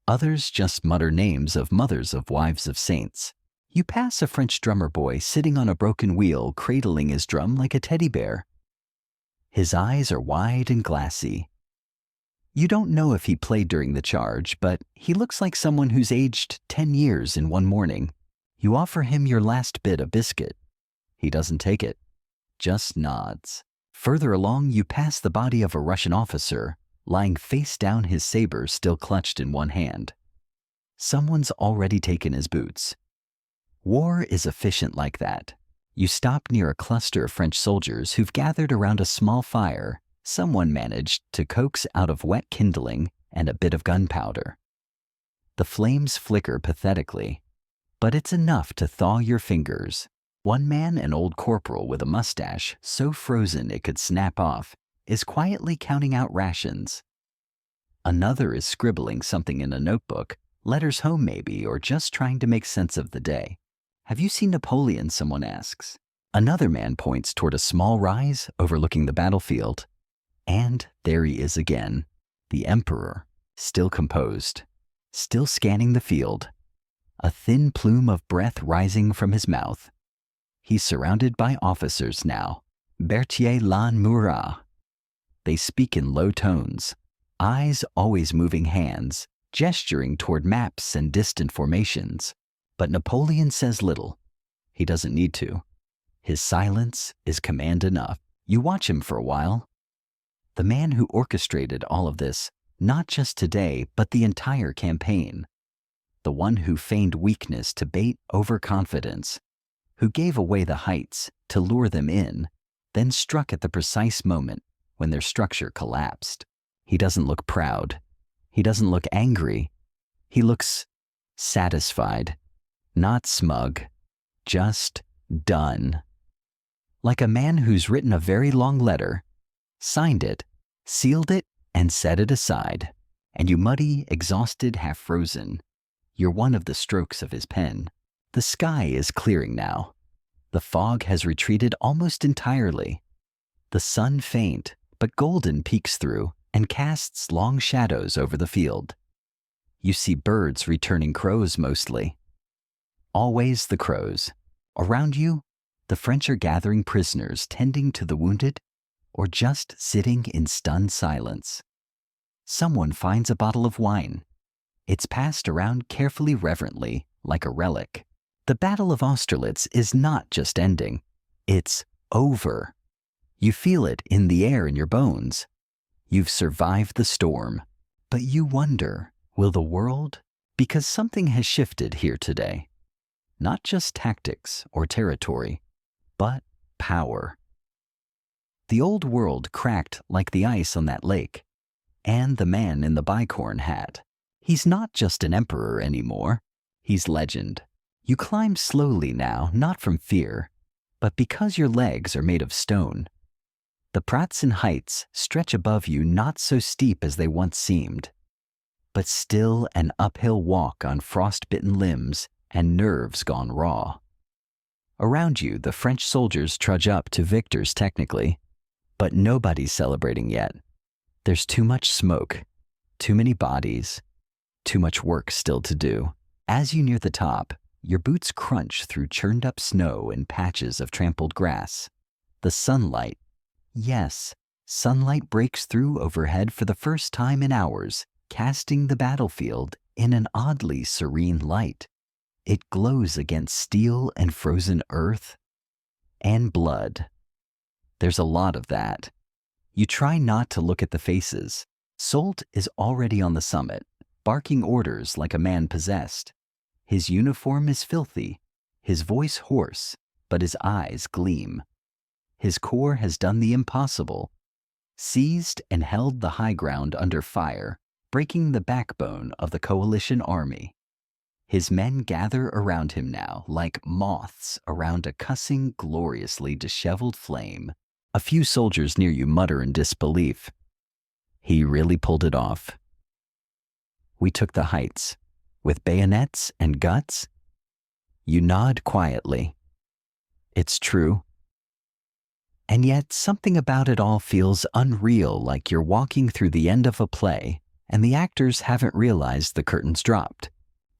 Others just mutter names of mothers of wives of saints. You pass a French drummer boy sitting on a broken wheel, cradling his drum like a teddy bear. His eyes are wide and glassy. You don't know if he played during the charge, but he looks like someone who's aged 10 years in one morning. You offer him your last bit of biscuit. He doesn't take it, just nods. Further along, you pass the body of a Russian officer, lying face down, his saber still clutched in one hand. Someone's already taken his boots. War is efficient like that. You stop near a cluster of French soldiers who've gathered around a small fire. Someone managed to coax out of wet kindling and a bit of gunpowder. The flames flicker pathetically, but it's enough to thaw your fingers. One man, an old corporal with a mustache so frozen it could snap off, is quietly counting out rations. Another is scribbling something in a notebook, letters home maybe, or just trying to make sense of the day. Have you seen Napoleon? Someone asks. Another man points toward a small rise overlooking the battlefield. And there he is again, the emperor, still composed, still scanning the field, a thin plume of breath rising from his mouth. He's surrounded by officers now, Berthier Lan Murat. They speak in low tones, eyes always moving, hands gesturing toward maps and distant formations. But Napoleon says little. He doesn't need to. His silence is command enough. You watch him for a while. The man who orchestrated all of this, not just today, but the entire campaign. The one who feigned weakness to bait overconfidence, who gave away the heights to lure them in, then struck at the precise moment when their structure collapsed. He doesn't look proud. He doesn't look angry. He looks satisfied, not smug, just done. Like a man who's written a very long letter, signed it, sealed it, and set it aside. And you muddy, exhausted, half-frozen. You're one of the strokes of his pen. The sky is clearing now. The fog has retreated almost entirely. The sun, faint but golden, peeks through and casts long shadows over the field. You see birds returning, crows mostly. Always the crows. Around you, the French are gathering prisoners, tending to the wounded, or just sitting in stunned silence. Someone finds a bottle of wine. It's passed around carefully, reverently, like a relic. The Battle of Austerlitz is not just ending. It's over. You feel it in the air in your bones. You've survived the storm. But you wonder, will the world? Because something has shifted here today. Not just tactics or territory, but power. The old world cracked like the ice on that lake. And the man in the bicorn hat. He's not just an emperor anymore. He's legend. You climb slowly now, not from fear, but because your legs are made of stone. The Pratzen heights stretch above you, not so steep as they once seemed, but still an uphill walk on frostbitten limbs and nerves gone raw. Around you, the French soldiers trudge up to victors technically, but nobody's celebrating yet. There's too much smoke, too many bodies, too much work still to do. As you near the top, your boots crunch through churned up snow and patches of trampled grass. The sunlight, yes, sunlight breaks through overhead for the first time in hours, casting the battlefield in an oddly serene light. It glows against steel and frozen earth and blood. There's a lot of that. You try not to look at the faces. Soult is already on the summit, barking orders like a man possessed. His uniform is filthy, his voice hoarse, but his eyes gleam. His corps has done the impossible, seized and held the high ground under fire, breaking the backbone of the coalition army. His men gather around him now like moths around a cussing, gloriously disheveled flame. A few soldiers near you mutter in disbelief. He really pulled it off. We took the heights, with bayonets and guts. You nod quietly. It's true. And yet something about it all feels unreal, like you're walking through the end of a play, and the actors haven't realized the curtains dropped.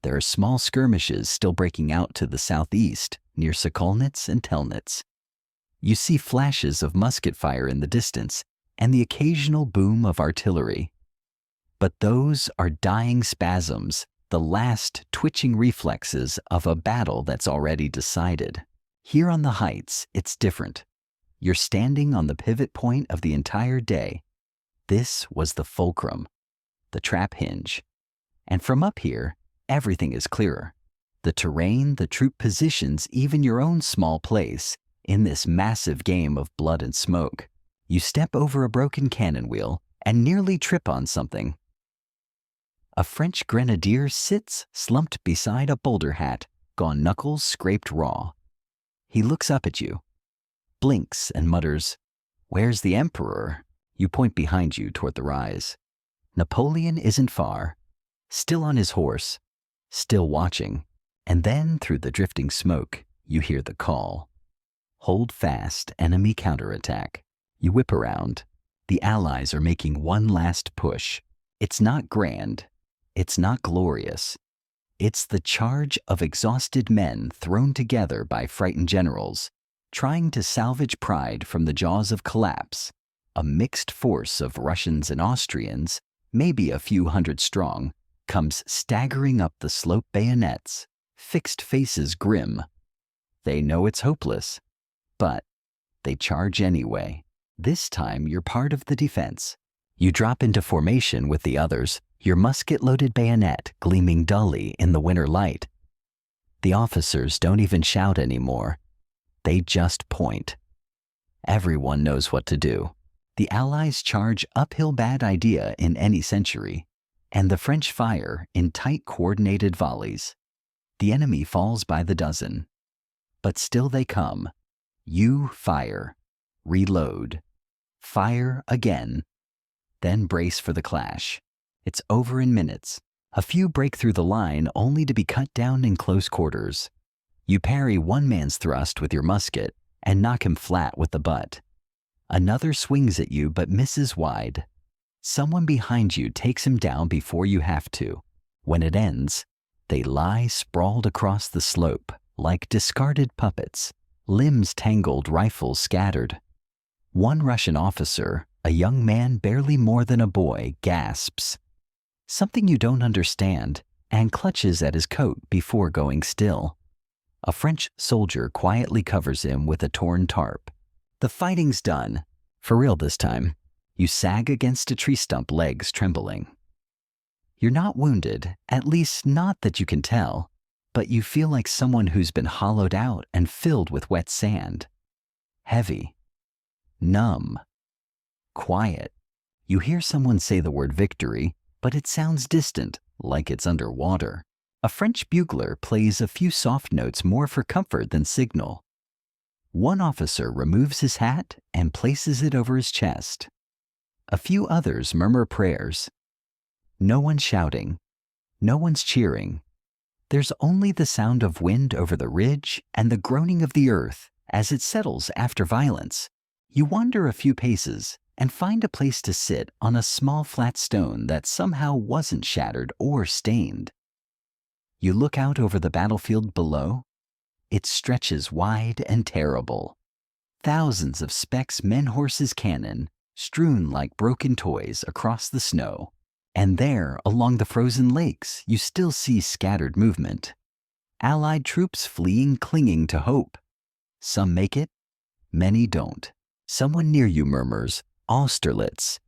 There are small skirmishes still breaking out to the southeast, near Sokolnitz and Telnitz. You see flashes of musket fire in the distance, and the occasional boom of artillery. But those are dying spasms, the last twitching reflexes of a battle that's already decided. Here on the heights, it's different. You're standing on the pivot point of the entire day. This was the fulcrum, the trap hinge. And from up here, everything is clearer. The terrain, the troop positions, even your own small place in this massive game of blood and smoke. You step over a broken cannon wheel and nearly trip on something. A French grenadier sits slumped beside a boulder hat, gone knuckles scraped raw. He looks up at you, blinks and mutters, "Where's the Emperor?" You point behind you toward the rise. Napoleon isn't far, still on his horse, still watching. And then through the drifting smoke, you hear the call. Hold fast, enemy counterattack. You whip around. The Allies are making one last push. It's not grand. It's not glorious. It's the charge of exhausted men thrown together by frightened generals, trying to salvage pride from the jaws of collapse. A mixed force of Russians and Austrians, maybe a few hundred strong, comes staggering up the slope, bayonets, fixed faces grim. They know it's hopeless, but they charge anyway. This time you're part of the defense. You drop into formation with the others, your musket-loaded bayonet gleaming dully in the winter light. The officers don't even shout anymore. They just point. Everyone knows what to do. The Allies charge uphill, bad idea in any century, and the French fire in tight coordinated volleys. The enemy falls by the dozen. But still they come. You fire, reload, fire again, then brace for the clash. It's over in minutes. A few break through the line only to be cut down in close quarters. You parry one man's thrust with your musket and knock him flat with the butt. Another swings at you but misses wide. Someone behind you takes him down before you have to. When it ends, they lie sprawled across the slope like discarded puppets, limbs tangled, rifles scattered. One Russian officer, a young man barely more than a boy, gasps something you don't understand and clutches at his coat before going still. A French soldier quietly covers him with a torn tarp. The fighting's done. For real this time. You sag against a tree stump, legs trembling. You're not wounded, at least not that you can tell, but you feel like someone who's been hollowed out and filled with wet sand. Heavy. Numb. Quiet. You hear someone say the word victory, but it sounds distant, like it's underwater. A French bugler plays a few soft notes more for comfort than signal. One officer removes his hat and places it over his chest. A few others murmur prayers. No one's shouting. No one's cheering. There's only the sound of wind over the ridge and the groaning of the earth as it settles after violence. You wander a few paces and find a place to sit on a small flat stone that somehow wasn't shattered or stained. You look out over the battlefield below. It stretches wide and terrible. Thousands of specks, men, horses, cannon, strewn like broken toys across the snow. And there, along the frozen lakes, you still see scattered movement. Allied troops fleeing, clinging to hope. Some make it, many don't. Someone near you murmurs, Austerlitz.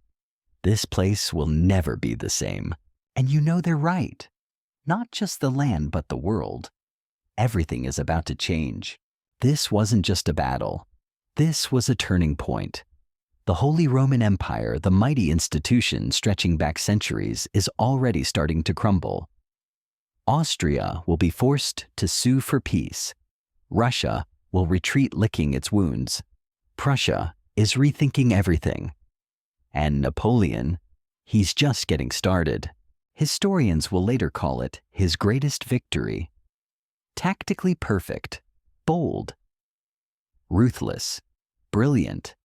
This place will never be the same. And you know they're right. Not just the land, but the world. Everything is about to change. This wasn't just a battle. This was a turning point. The Holy Roman Empire, the mighty institution stretching back centuries, is already starting to crumble. Austria will be forced to sue for peace. Russia will retreat licking its wounds. Prussia is rethinking everything. And Napoleon He's just getting started. Historians will later call it his greatest victory. Tactically perfect, bold, ruthless, brilliant.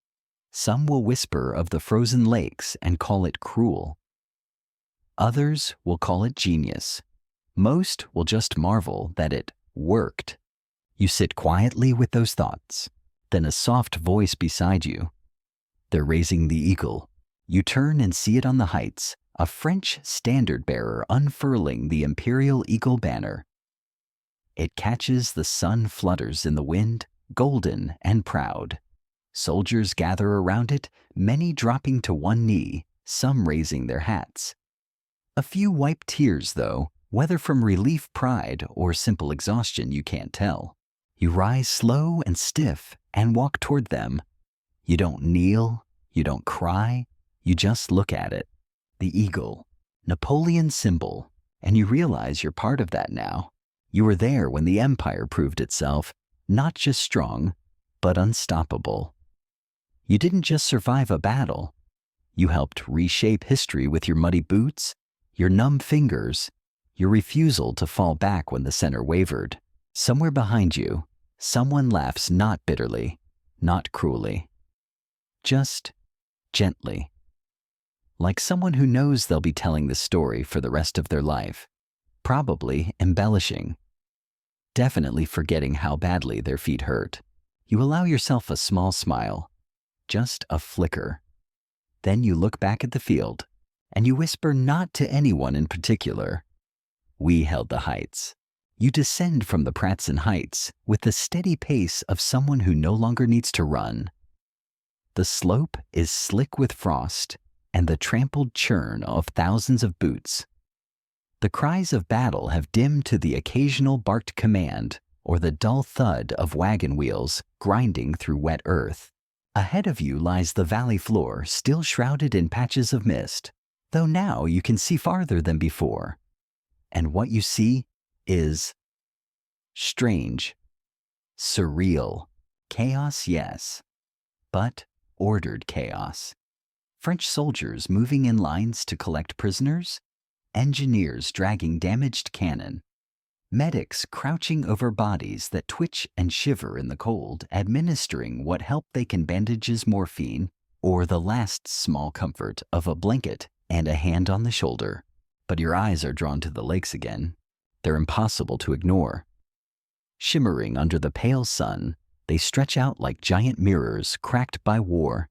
Some will whisper of the frozen lakes and call it cruel. Others will call it genius. Most will just marvel that it worked. You sit quietly with those thoughts. Then a soft voice beside you. They're raising the eagle. You turn and see it on the heights, a French standard bearer unfurling the imperial eagle banner. It catches the sun, flutters in the wind, golden and proud. Soldiers gather around it, many dropping to one knee, some raising their hats. A few wipe tears, though, whether from relief, pride, or simple exhaustion you can't tell. You rise slow and stiff and walk toward them. You don't kneel, you don't cry, you just look at it. The eagle, Napoleon's symbol, and you realize you're part of that now. You were there when the empire proved itself, not just strong, but unstoppable. You didn't just survive a battle. You helped reshape history with your muddy boots, your numb fingers, your refusal to fall back when the center wavered. Somewhere behind you, someone laughs not bitterly, not cruelly, just gently. Like someone who knows they'll be telling the story for the rest of their life, probably embellishing, definitely forgetting how badly their feet hurt. You allow yourself a small smile, just a flicker. Then you look back at the field, and you whisper not to anyone in particular. We held the heights. You descend from the Pratzen Heights with the steady pace of someone who no longer needs to run. The slope is slick with frost and the trampled churn of thousands of boots. The cries of battle have dimmed to the occasional barked command or the dull thud of wagon wheels grinding through wet earth. Ahead of you lies the valley floor, still shrouded in patches of mist, though now you can see farther than before. And what you see is strange, surreal, chaos, yes, but ordered chaos. French soldiers moving in lines to collect prisoners, engineers dragging damaged cannon, medics crouching over bodies that twitch and shiver in the cold, administering what help they can, bandages, morphine, or the last small comfort of a blanket and a hand on the shoulder. But your eyes are drawn to the lakes again. They're impossible to ignore. Shimmering under the pale sun, they stretch out like giant mirrors cracked by war.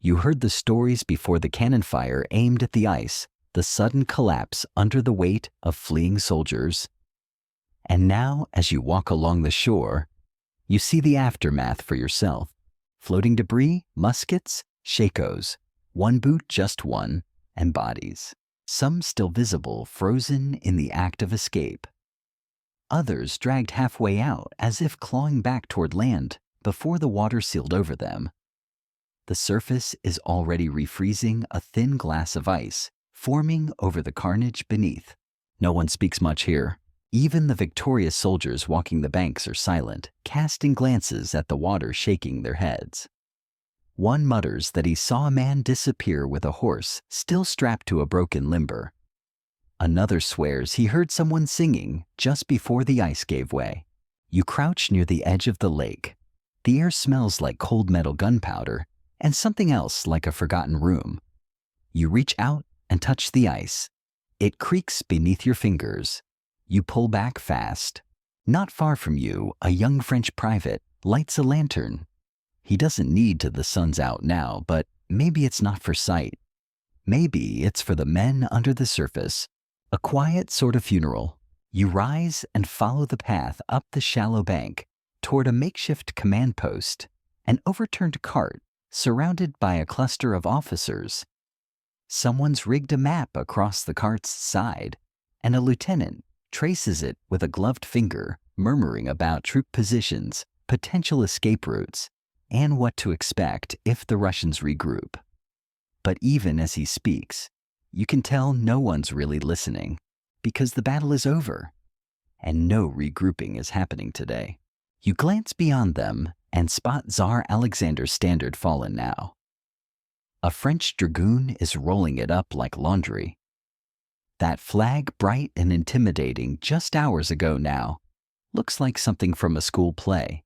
You heard the stories before the cannon fire aimed at the ice, the sudden collapse under the weight of fleeing soldiers. And now, as you walk along the shore, you see the aftermath for yourself. Floating debris, muskets, shakos, one boot, just one, and bodies. Some still visible, frozen in the act of escape. Others dragged halfway out as if clawing back toward land before the water sealed over them. The surface is already refreezing, a thin glass of ice, forming over the carnage beneath. No one speaks much here. Even the victorious soldiers walking the banks are silent, casting glances at the water, shaking their heads. One mutters that he saw a man disappear with a horse still strapped to a broken limber. Another swears he heard someone singing just before the ice gave way. You crouch near the edge of the lake. The air smells like cold metal gunpowder and something else like a forgotten room. You reach out and touch the ice. It creaks beneath your fingers. You pull back fast. Not far from you, a young French private lights a lantern. He doesn't need to, the sun's out now, but maybe it's not for sight. Maybe it's for the men under the surface. A quiet sort of funeral. You rise and follow the path up the shallow bank toward a makeshift command post, an overturned cart surrounded by a cluster of officers. Someone's rigged a map across the cart's side, and a lieutenant traces it with a gloved finger, murmuring about troop positions, potential escape routes, and what to expect if the Russians regroup. But even as he speaks, you can tell no one's really listening, because the battle is over, and no regrouping is happening today. You glance beyond them and spot Tsar Alexander's standard fallen now. A French dragoon is rolling it up like laundry. That flag, bright and intimidating just hours ago now, looks like something from a school play.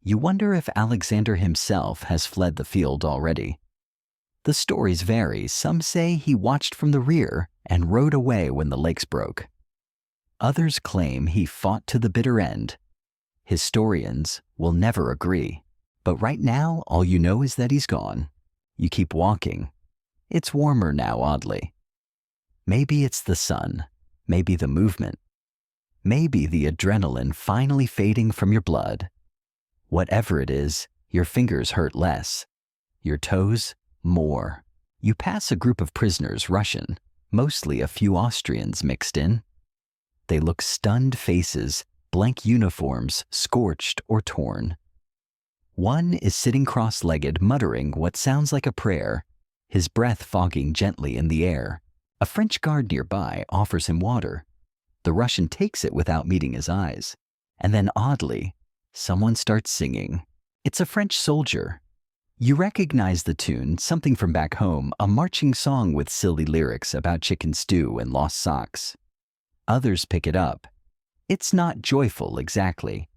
You wonder if Alexander himself has fled the field already. The stories vary. Some say he watched from the rear and rode away when the lakes broke. Others claim he fought to the bitter end. Historians will never agree. But right now, all you know is that he's gone. You keep walking. It's warmer now, oddly. Maybe it's the sun. Maybe the movement. Maybe the adrenaline finally fading from your blood. Whatever it is, your fingers hurt less. Your toes, more. You pass a group of prisoners, Russian, mostly a few Austrians mixed in. They look stunned faces, blank uniforms, scorched or torn. One is sitting cross-legged, muttering what sounds like a prayer, his breath fogging gently in the air. A French guard nearby offers him water. The Russian takes it without meeting his eyes. And then oddly, someone starts singing. It's a French soldier. You recognize the tune, something from back home, a marching song with silly lyrics about chicken stew and lost socks. Others pick it up. It's not joyful exactly,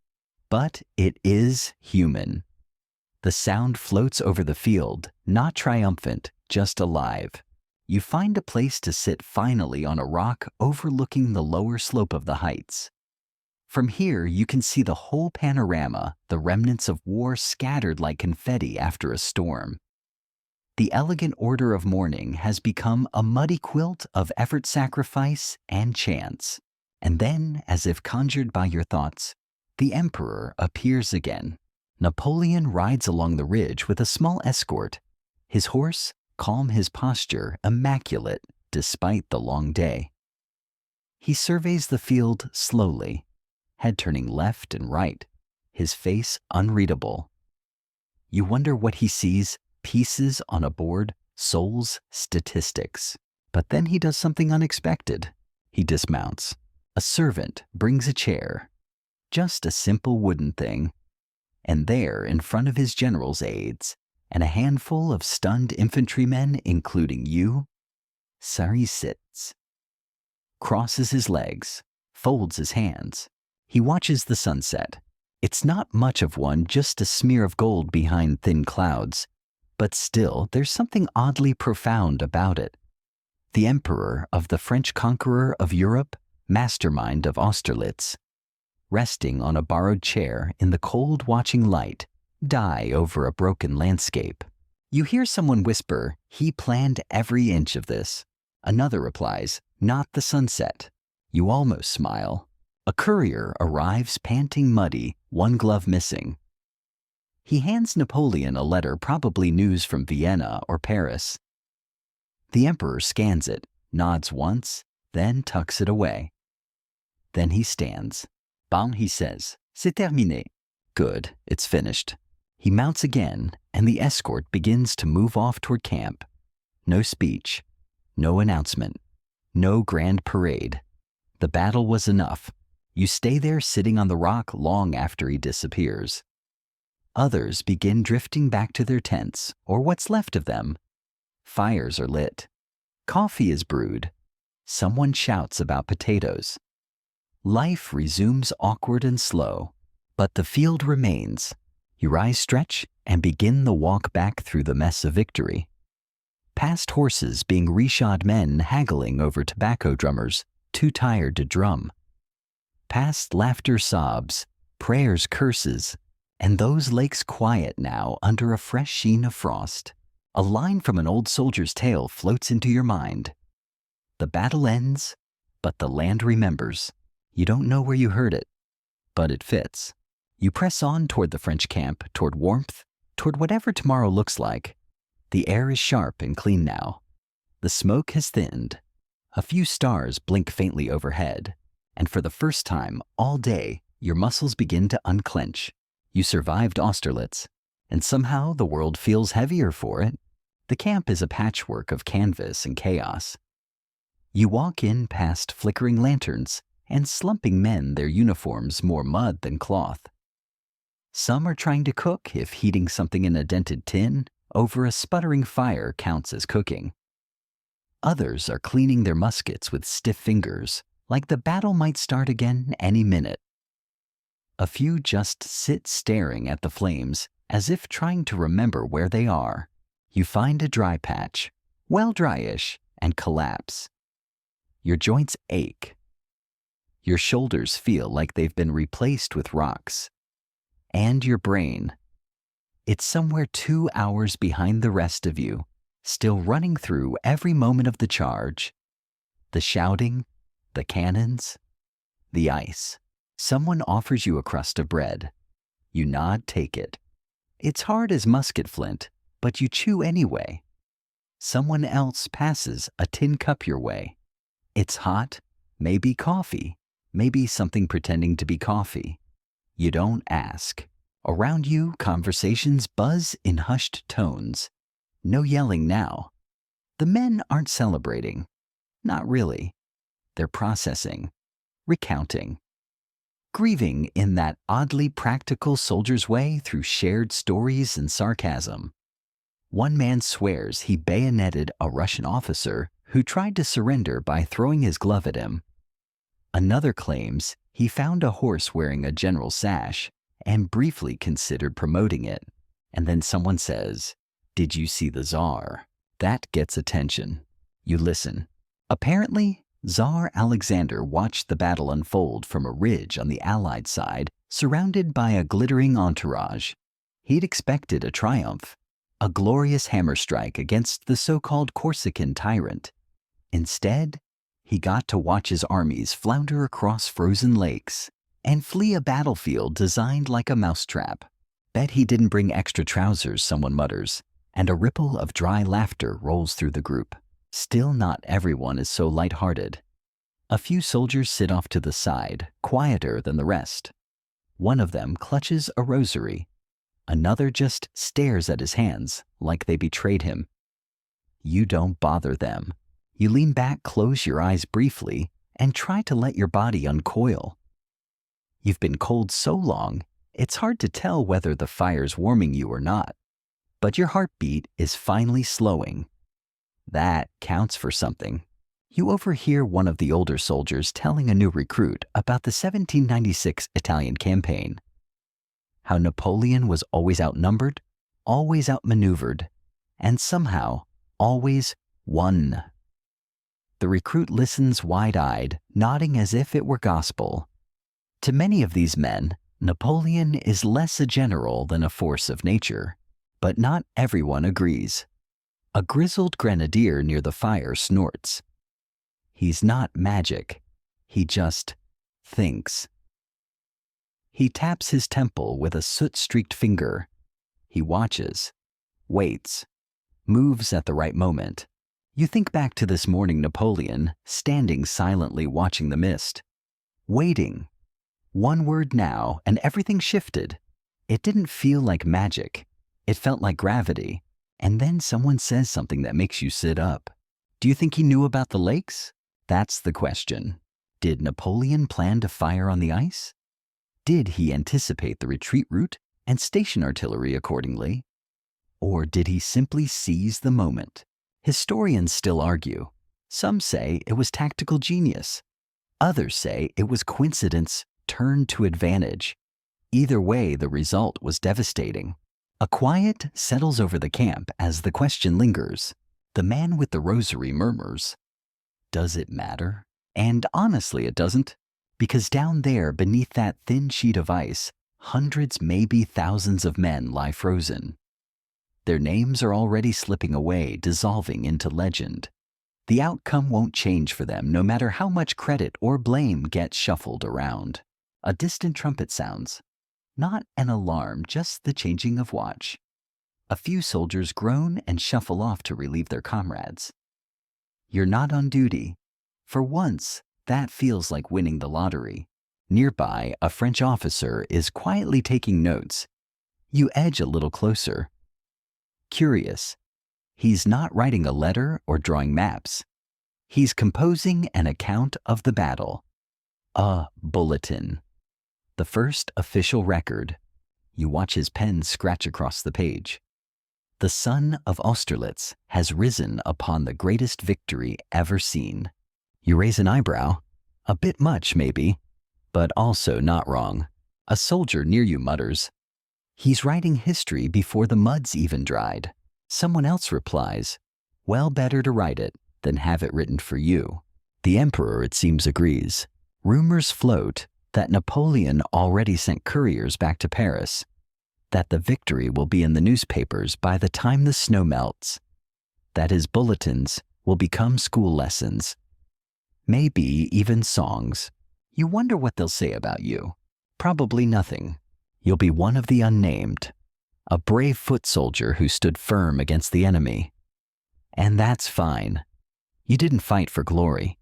but it is human. The sound floats over the field, not triumphant, just alive. You find a place to sit finally on a rock overlooking the lower slope of the heights. From here, you can see the whole panorama, the remnants of war scattered like confetti after a storm. The elegant order of mourning has become a muddy quilt of effort, sacrifice, and chance. And then, as if conjured by your thoughts, the emperor appears again. Napoleon rides along the ridge with a small escort. His horse, calm, his posture immaculate despite the long day. He surveys the field slowly, head turning left and right, his face unreadable. You wonder what he sees, pieces on a board, souls, statistics. But then he does something unexpected. He dismounts. A servant brings a chair, just a simple wooden thing. And there, in front of his general's aides, and a handful of stunned infantrymen, including you, Sari sits, crosses his legs, folds his hands. He watches the sunset. It's not much of one, just a smear of gold behind thin clouds, but still there's something oddly profound about it. The emperor of the French conqueror of Europe, mastermind of Austerlitz, resting on a borrowed chair in the cold watching light, die over a broken landscape. You hear someone whisper, "He planned every inch of this." Another replies, "Not the sunset." You almost smile. A courier arrives, panting, muddy, one glove missing. He hands Napoleon a letter, probably news from Vienna or Paris. The emperor scans it, nods once, then tucks it away. Then he stands. "Bon," he says, "c'est terminé." Good, it's finished. He mounts again, and the escort begins to move off toward camp. No speech, no announcement, no grand parade. The battle was enough. You stay there sitting on the rock long after he disappears. Others begin drifting back to their tents, or what's left of them. Fires are lit. Coffee is brewed. Someone shouts about potatoes. Life resumes awkward and slow, but the field remains. You rise, stretch, and begin the walk back through the mess of victory. Past horses being reshod, men haggling over tobacco drummers, too tired to drum. Past laughter, sobs, prayers, curses, and those lakes quiet now under a fresh sheen of frost. A line from an old soldier's tale floats into your mind. The battle ends, but the land remembers. You don't know where you heard it, but it fits. You press on toward the French camp, toward warmth, toward whatever tomorrow looks like. The air is sharp and clean now. The smoke has thinned. A few stars blink faintly overhead, and for the first time all day, your muscles begin to unclench. You survived Austerlitz, and somehow the world feels heavier for it. The camp is a patchwork of canvas and chaos. You walk in past flickering lanterns and slumping men, their uniforms more mud than cloth. Some are trying to cook, if heating something in a dented tin, over a sputtering fire counts as cooking. Others are cleaning their muskets with stiff fingers, like the battle might start again any minute. A few just sit staring at the flames as if trying to remember where they are. You find a dry patch, well dryish, and collapse. Your joints ache. Your shoulders feel like they've been replaced with rocks. And your brain. It's somewhere 2 hours behind the rest of you, still running through every moment of the charge. The shouting, the cannons, the ice. Someone offers you a crust of bread. You nod, take it. It's hard as musket flint, but you chew anyway. Someone else passes a tin cup your way. It's hot, maybe coffee, maybe something pretending to be coffee. You don't ask. Around you, conversations buzz in hushed tones. No yelling now. The men aren't celebrating. Not really. They're processing, recounting, grieving in that oddly practical soldier's way through shared stories and sarcasm. One man swears he bayoneted a Russian officer who tried to surrender by throwing his glove at him. Another claims he found a horse wearing a general's sash and briefly considered promoting it. And then someone says, "Did you see the Tsar?" That gets attention. You listen. Apparently, Tsar Alexander watched the battle unfold from a ridge on the Allied side, surrounded by a glittering entourage. He'd expected a triumph, a glorious hammer strike against the so-called Corsican tyrant. Instead, he got to watch his armies flounder across frozen lakes and flee a battlefield designed like a mousetrap. Bet he didn't bring extra trousers, someone mutters, and a ripple of dry laughter rolls through the group. Still, not everyone is so light-hearted. A few soldiers sit off to the side, quieter than the rest. One of them clutches a rosary. Another just stares at his hands, like they betrayed him. You don't bother them. You lean back, close your eyes briefly, and try to let your body uncoil. You've been cold so long, it's hard to tell whether the fire's warming you or not. But your heartbeat is finally slowing. That counts for something. You overhear one of the older soldiers telling a new recruit about the 1796 Italian campaign. How Napoleon was always outnumbered, always outmaneuvered, and somehow always won. The recruit listens wide-eyed, nodding as if it were gospel. To many of these men, Napoleon is less a general than a force of nature. But not everyone agrees. A grizzled grenadier near the fire snorts. He's not magic. He just thinks. He taps his temple with a soot-streaked finger. He watches, waits, moves at the right moment. You think back to this morning Napoleon, standing silently watching the mist. Waiting. One word now, and everything shifted. It didn't feel like magic. It felt like gravity. And then someone says something that makes you sit up. Do you think he knew about the lakes? That's the question. Did Napoleon plan to fire on the ice? Did he anticipate the retreat route and station artillery accordingly? Or did he simply seize the moment? Historians still argue. Some say it was tactical genius. Others say it was coincidence turned to advantage. Either way, the result was devastating. A quiet settles over the camp as the question lingers. The man with the rosary murmurs, "Does it matter?" And honestly, it doesn't. Because down there, beneath that thin sheet of ice, hundreds, maybe thousands of men lie frozen. Their names are already slipping away, dissolving into legend. The outcome won't change for them, no matter how much credit or blame gets shuffled around. A distant trumpet sounds. Not an alarm, just the changing of watch. A few soldiers groan and shuffle off to relieve their comrades. You're not on duty. For once, that feels like winning the lottery. Nearby, a French officer is quietly taking notes. You edge a little closer. Curious. He's not writing a letter or drawing maps. He's composing an account of the battle. A bulletin. The first official record. You watch his pen scratch across the page. The sun of Austerlitz has risen upon the greatest victory ever seen. You raise an eyebrow. A bit much, maybe, but also not wrong. A soldier near you mutters, "He's writing history before the mud's even dried." Someone else replies, "Well, better to write it than have it written for you." The emperor, it seems, agrees. Rumors float that Napoleon already sent couriers back to Paris, that the victory will be in the newspapers by the time the snow melts, that his bulletins will become school lessons, maybe even songs. You wonder what they'll say about you. Probably nothing. You'll be one of the unnamed, a brave foot soldier who stood firm against the enemy. And that's fine. You didn't fight for glory.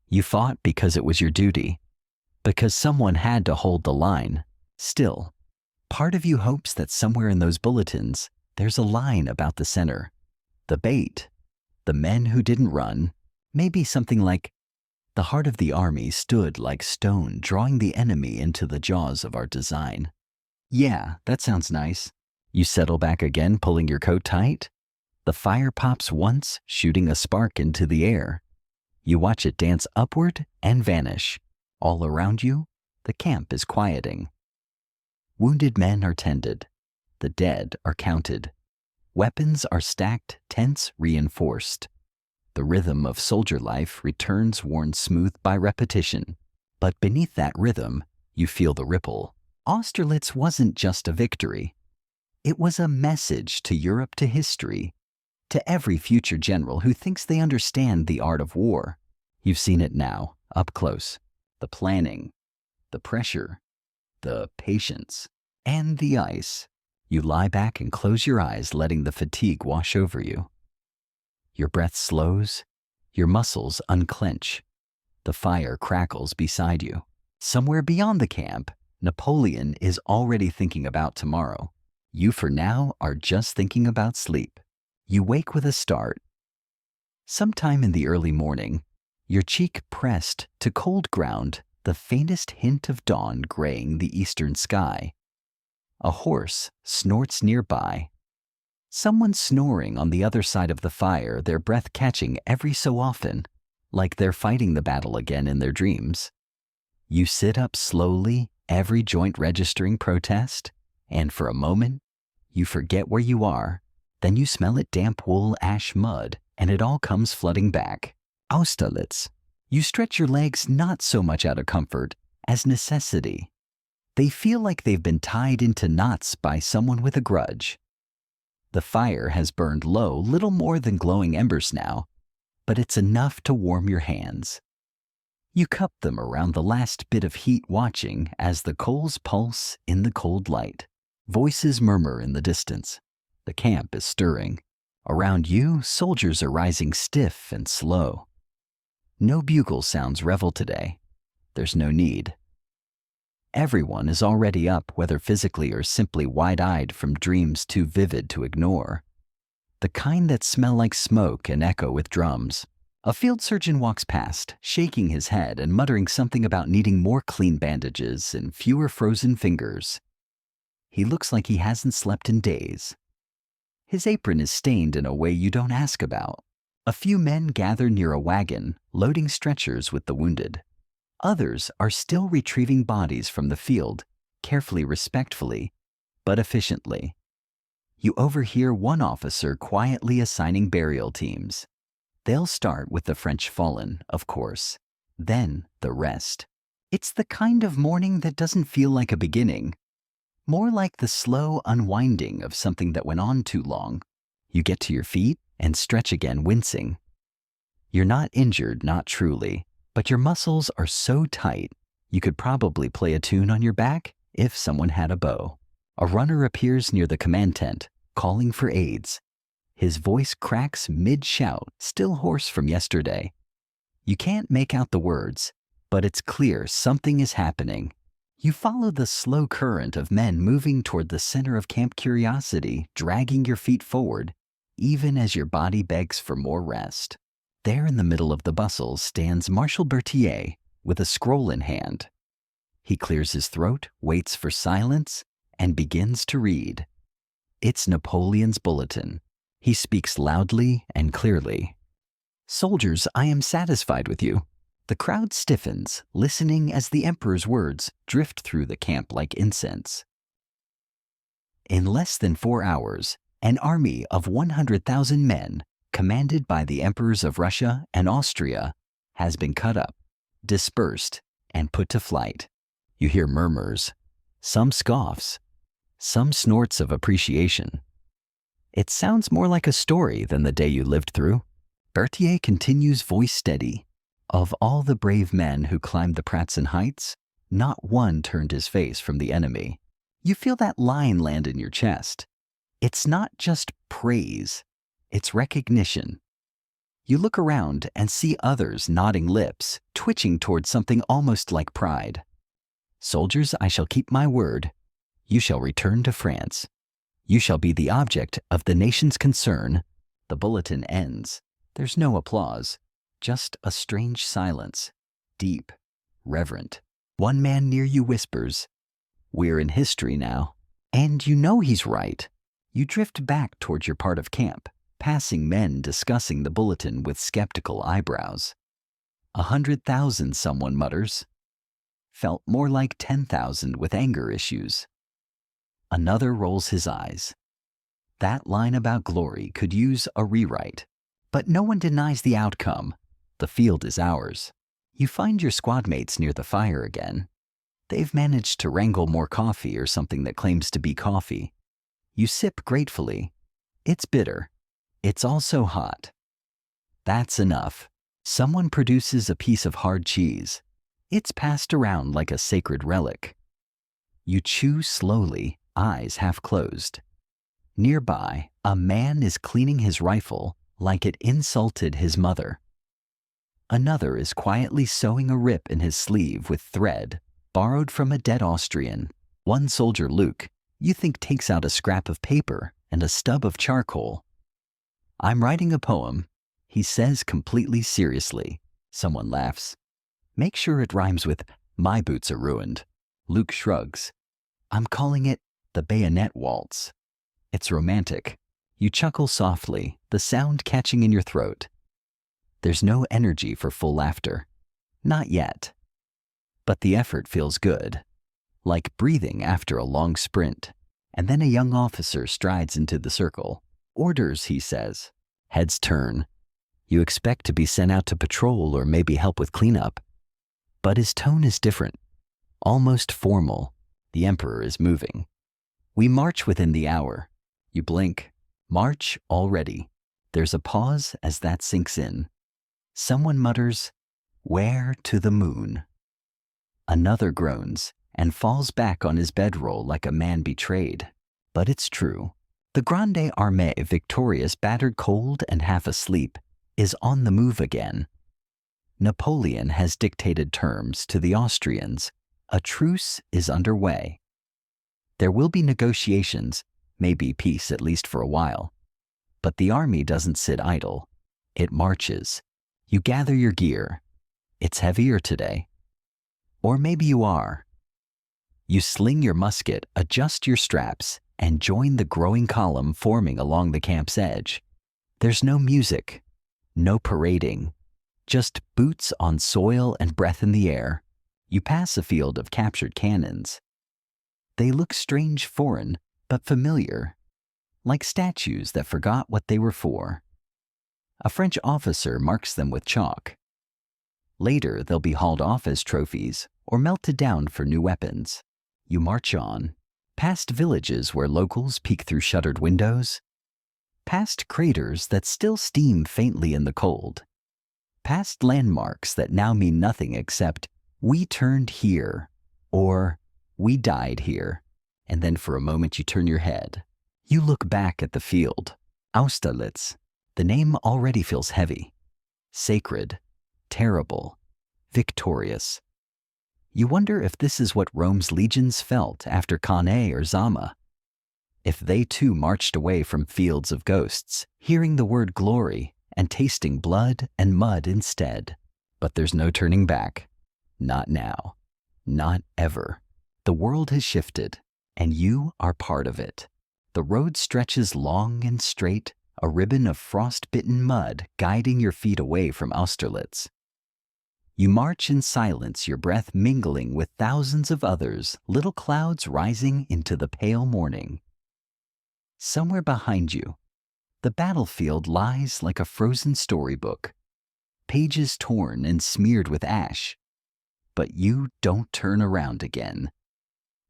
You fought because it was your duty, because someone had to hold the line. Still, part of you hopes that somewhere in those bulletins, there's a line about the center, the bait, the men who didn't run, maybe something like, "The heart of the army stood like stone, drawing the enemy into the jaws of our design." Yeah, that sounds nice. You settle back again, pulling your coat tight. The fire pops once, shooting a spark into the air. You watch it dance upward and vanish. All around you, the camp is quieting. Wounded men are tended. The dead are counted. Weapons are stacked, tents reinforced. The rhythm of soldier life returns, worn smooth by repetition. But beneath that rhythm, you feel the ripple. Austerlitz wasn't just a victory. It was a message to Europe, to history, to every future general who thinks they understand the art of war. You've seen it now, up close. The planning, the pressure, the patience, and the ice. You lie back and close your eyes, letting the fatigue wash over you. Your breath slows, your muscles unclench. The fire crackles beside you. Somewhere beyond the camp, Napoleon is already thinking about tomorrow. You, for now, are just thinking about sleep. You wake with a start. Sometime in the early morning, your cheek pressed to cold ground, the faintest hint of dawn graying the eastern sky. A horse snorts nearby. Someone snoring on the other side of the fire, their breath catching every so often, like they're fighting the battle again in their dreams. You sit up slowly, every joint registering protest, and for a moment, you forget where you are. Then you smell it, damp wool, ash, mud, and it all comes flooding back. Austerlitz. You stretch your legs not so much out of comfort as necessity. They feel like they've been tied into knots by someone with a grudge. The fire has burned low, little more than glowing embers now, but it's enough to warm your hands. You cup them around the last bit of heat, watching as the coals pulse in the cold light. Voices murmur in the distance. The camp is stirring. Around you, soldiers are rising stiff and slow. No bugle sounds revel today. There's no need. Everyone is already up, whether physically or simply wide-eyed from dreams too vivid to ignore. The kind that smell like smoke and echo with drums. A field surgeon walks past, shaking his head and muttering something about needing more clean bandages and fewer frozen fingers. He looks like he hasn't slept in days. His apron is stained in a way you don't ask about. A few men gather near a wagon, loading stretchers with the wounded. Others are still retrieving bodies from the field, carefully, respectfully, but efficiently. You overhear one officer quietly assigning burial teams. They'll start with the French fallen, of course, then the rest. It's the kind of mourning that doesn't feel like a beginning, more like the slow unwinding of something that went on too long. You get to your feet and stretch again, wincing. You're not injured, not truly, but your muscles are so tight, you could probably play a tune on your back if someone had a bow. A runner appears near the command tent, calling for aids. His voice cracks mid-shout, still hoarse from yesterday. You can't make out the words, but it's clear something is happening. You follow the slow current of men moving toward the center of Camp Curiosity, dragging your feet forward, even as your body begs for more rest. There in the middle of the bustle stands Marshal Berthier with a scroll in hand. He clears his throat, waits for silence, and begins to read. It's Napoleon's bulletin. He speaks loudly and clearly. "Soldiers, I am satisfied with you." The crowd stiffens, listening as the emperor's words drift through the camp like incense. In less than 4 hours, an army of 100,000 men, commanded by the emperors of Russia and Austria, has been cut up, dispersed, and put to flight. You hear murmurs, some scoffs, some snorts of appreciation. It sounds more like a story than the day you lived through. Berthier continues, voice steady. Of all the brave men who climbed the Pratzen Heights, not one turned his face from the enemy. You feel that line land in your chest. It's not just praise, it's recognition. You look around and see others nodding lips, twitching towards something almost like pride. "Soldiers, I shall keep my word. You shall return to France. You shall be the object of the nation's concern." The bulletin ends. There's no applause, just a strange silence, deep, reverent. One man near you whispers, "We're in history now." And you know he's right. You drift back towards your part of camp, passing men discussing the bulletin with skeptical eyebrows. 100,000, someone mutters. Felt more like 10,000 with anger issues. Another rolls his eyes. That line about glory could use a rewrite, but no one denies the outcome. The field is ours. You find your squad mates near the fire again. They've managed to wrangle more coffee or something that claims to be coffee. You sip gratefully. It's bitter. It's also hot. That's enough. Someone produces a piece of hard cheese. It's passed around like a sacred relic. You chew slowly, eyes half closed. Nearby, a man is cleaning his rifle like it insulted his mother. Another is quietly sewing a rip in his sleeve with thread borrowed from a dead Austrian. One soldier, Luke, you think takes out a scrap of paper and a stub of charcoal. "I'm writing a poem," he says completely seriously. Someone laughs. "Make sure it rhymes with 'my boots are ruined.'" Luke shrugs. "I'm calling it the Bayonet Waltz." It's romantic. You chuckle softly, the sound catching in your throat. There's no energy for full laughter. Not yet. But the effort feels good, like breathing after a long sprint. And then a young officer strides into the circle. "Orders," he says. Heads turn. You expect to be sent out to patrol or maybe help with cleanup. But his tone is different, almost formal. The emperor is moving. "We march within the hour." You blink. March already. There's a pause as that sinks in. Someone mutters, "Where to the moon?" Another groans and falls back on his bedroll like a man betrayed. But it's true. The Grande Armée, victorious, battered, cold, and half asleep, is on the move again. Napoleon has dictated terms to the Austrians. A truce is underway. There will be negotiations, maybe peace at least for a while. But the army doesn't sit idle. It marches. You gather your gear. It's heavier today. Or maybe you are. You sling your musket, adjust your straps, and join the growing column forming along the camp's edge. There's no music, no parading, just boots on soil and breath in the air. You pass a field of captured cannons. They look strange, foreign, but familiar, like statues that forgot what they were for. A French officer marks them with chalk. Later, they'll be hauled off as trophies or melted down for new weapons. You march on, past villages where locals peek through shuttered windows, past craters that still steam faintly in the cold, past landmarks that now mean nothing except "we turned here" or "we died here." And then for a moment you turn your head. You look back at the field. Austerlitz. The name already feels heavy. Sacred. Terrible. Victorious. You wonder if this is what Rome's legions felt after Cannae or Zama. If they too marched away from fields of ghosts, hearing the word glory and tasting blood and mud instead. But there's no turning back. Not now. Not ever. The world has shifted, and you are part of it. The road stretches long and straight, a ribbon of frost-bitten mud guiding your feet away from Austerlitz. You march in silence, your breath mingling with thousands of others, little clouds rising into the pale morning. Somewhere behind you, the battlefield lies like a frozen storybook, pages torn and smeared with ash. But you don't turn around again.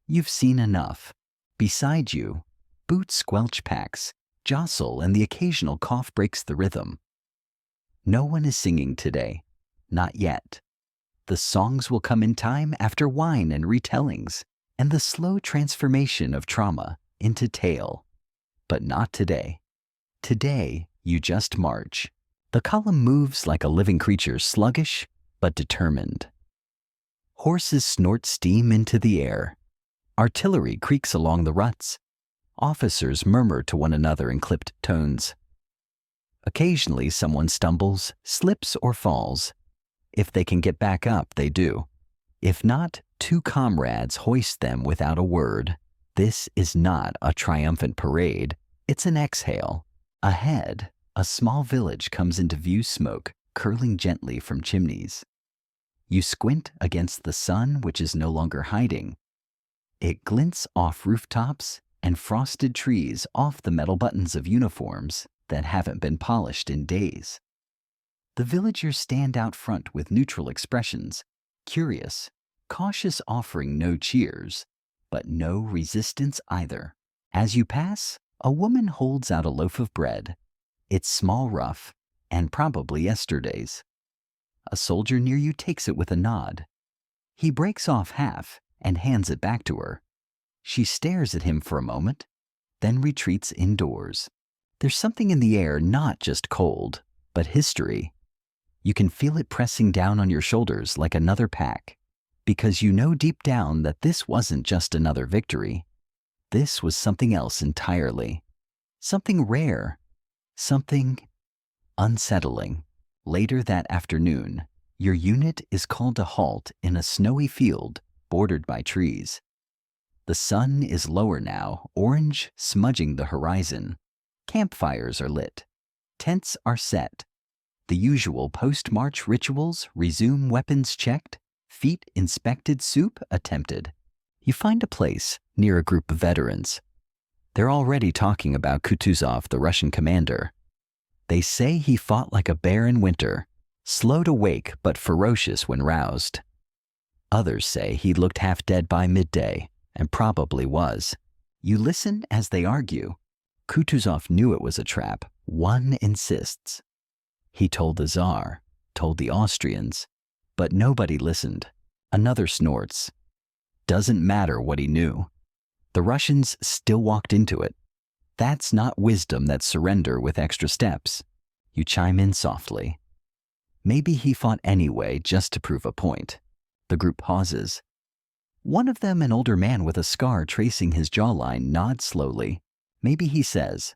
You've seen enough. Beside you, boots squelch packs, jostle, and the occasional cough breaks the rhythm. No one is singing today. Not yet. The songs will come in time after wine and retellings, and the slow transformation of trauma into tale. But not today. Today, you just march. The column moves like a living creature, sluggish but determined. Horses snort steam into the air. Artillery creaks along the ruts. Officers murmur to one another in clipped tones. Occasionally, someone stumbles, slips, or falls. If they can get back up, they do. If not, two comrades hoist them without a word. This is not a triumphant parade. It's an exhale. Ahead, a small village comes into view, smoke curling gently from chimneys. You squint against the sun, which is no longer hiding. It glints off rooftops and frosted trees, off the metal buttons of uniforms that haven't been polished in days. The villagers stand out front with neutral expressions, curious, cautious, offering no cheers, but no resistance either. As you pass, a woman holds out a loaf of bread. It's small, rough, and probably yesterday's. A soldier near you takes it with a nod. He breaks off half and hands it back to her. She stares at him for a moment, then retreats indoors. There's something in the air, not just cold, but history. You can feel it pressing down on your shoulders like another pack, because you know deep down that this wasn't just another victory. This was something else entirely. Something rare. Something unsettling. Later that afternoon, your unit is called to halt in a snowy field bordered by trees. The sun is lower now, orange smudging the horizon. Campfires are lit. Tents are set. The usual post-march rituals resume, weapons checked, feet inspected, soup attempted. You find a place near a group of veterans. They're already talking about Kutuzov, the Russian commander. They say he fought like a bear in winter, slow to wake but ferocious when roused. Others say he looked half dead by midday, and probably was. You listen as they argue. Kutuzov knew it was a trap. One insists. He told the Tsar, told the Austrians, but nobody listened. Another snorts. Doesn't matter what he knew. The Russians still walked into it. That's not wisdom, that's surrender with extra steps. You chime in softly. Maybe he fought anyway just to prove a point. The group pauses. One of them, an older man with a scar tracing his jawline, nods slowly. Maybe he says,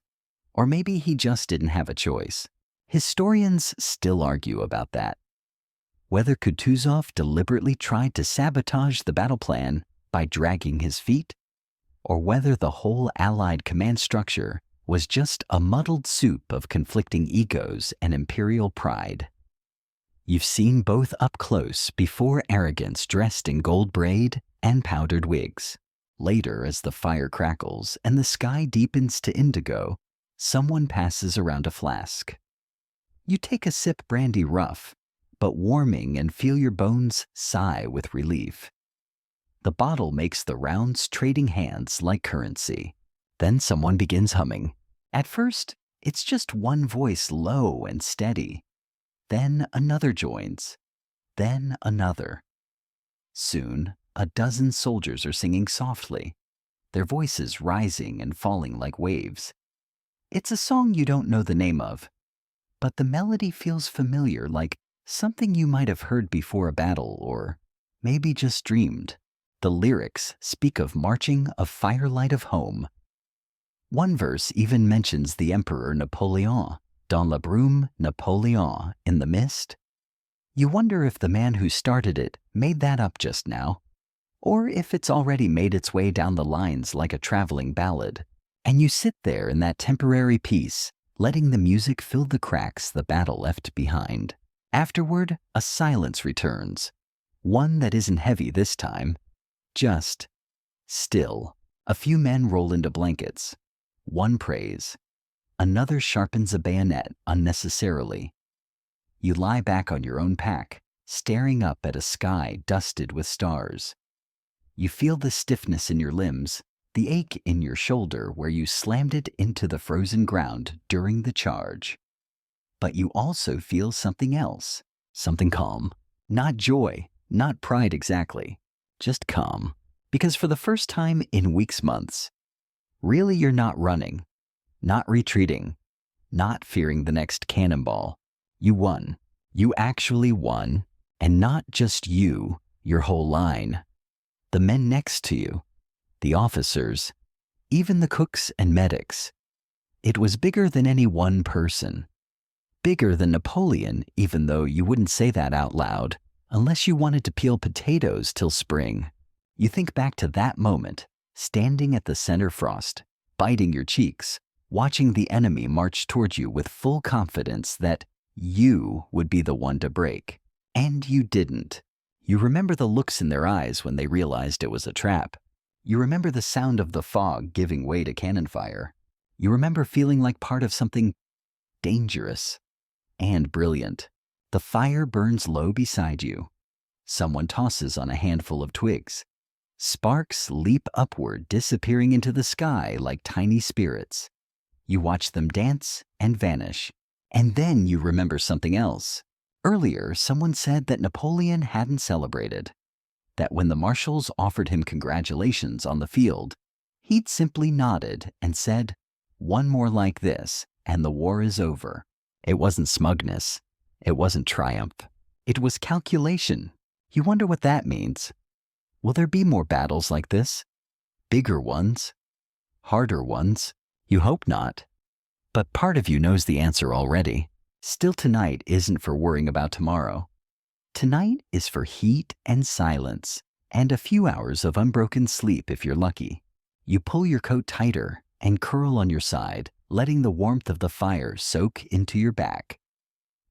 or maybe he just didn't have a choice. Historians still argue about that. Whether Kutuzov deliberately tried to sabotage the battle plan by dragging his feet, or whether the whole Allied command structure was just a muddled soup of conflicting egos and imperial pride. You've seen both up close before, arrogance dressed in gold braid and powdered wigs. Later, as the fire crackles and the sky deepens to indigo, someone passes around a flask. You take a sip, brandy rough, but warming, and feel your bones sigh with relief. The bottle makes the rounds, trading hands like currency. Then someone begins humming. At first, it's just one voice, low and steady. Then another joins. Then another. Soon, a dozen soldiers are singing softly, their voices rising and falling like waves. It's a song you don't know the name of, but the melody feels familiar, like something you might have heard before a battle, or maybe just dreamed. The lyrics speak of marching, of firelight, of home. One verse even mentions the Emperor Napoleon, dans la brume, Napoleon, in the mist. You wonder if the man who started it made that up just now, or if it's already made its way down the lines like a traveling ballad. And you sit there in that temporary peace, letting the music fill the cracks the battle left behind. Afterward, a silence returns. One that isn't heavy this time, just still. A few men roll into blankets. One prays. Another sharpens a bayonet unnecessarily. You lie back on your own pack, staring up at a sky dusted with stars. You feel the stiffness in your limbs, the ache in your shoulder where you slammed it into the frozen ground during the charge. But you also feel something else, something calm. Not joy, not pride exactly, just calm. Because for the first time in weeks, months, really you're not running, not retreating, not fearing the next cannonball. You won. You actually won. And not just you, your whole line. The men next to you, the officers, even the cooks and medics. It was bigger than any one person. Bigger than Napoleon, even though you wouldn't say that out loud, unless you wanted to peel potatoes till spring. You think back to that moment, standing at the center frost, biting your cheeks, watching the enemy march toward you with full confidence that you would be the one to break. And you didn't. You remember the looks in their eyes when they realized it was a trap. You remember the sound of the fog giving way to cannon fire. You remember feeling like part of something dangerous and brilliant. The fire burns low beside you. Someone tosses on a handful of twigs. Sparks leap upward, disappearing into the sky like tiny spirits. You watch them dance and vanish. And then you remember something else. Earlier, someone said that Napoleon hadn't celebrated. That when the marshals offered him congratulations on the field, he'd simply nodded and said, "One more like this, and the war is over." It wasn't smugness. It wasn't triumph. It was calculation. You wonder what that means. Will there be more battles like this? Bigger ones? Harder ones? You hope not. But part of you knows the answer already. Still, tonight isn't for worrying about tomorrow. Tonight is for heat and silence, and a few hours of unbroken sleep if you're lucky. You pull your coat tighter and curl on your side, letting the warmth of the fire soak into your back.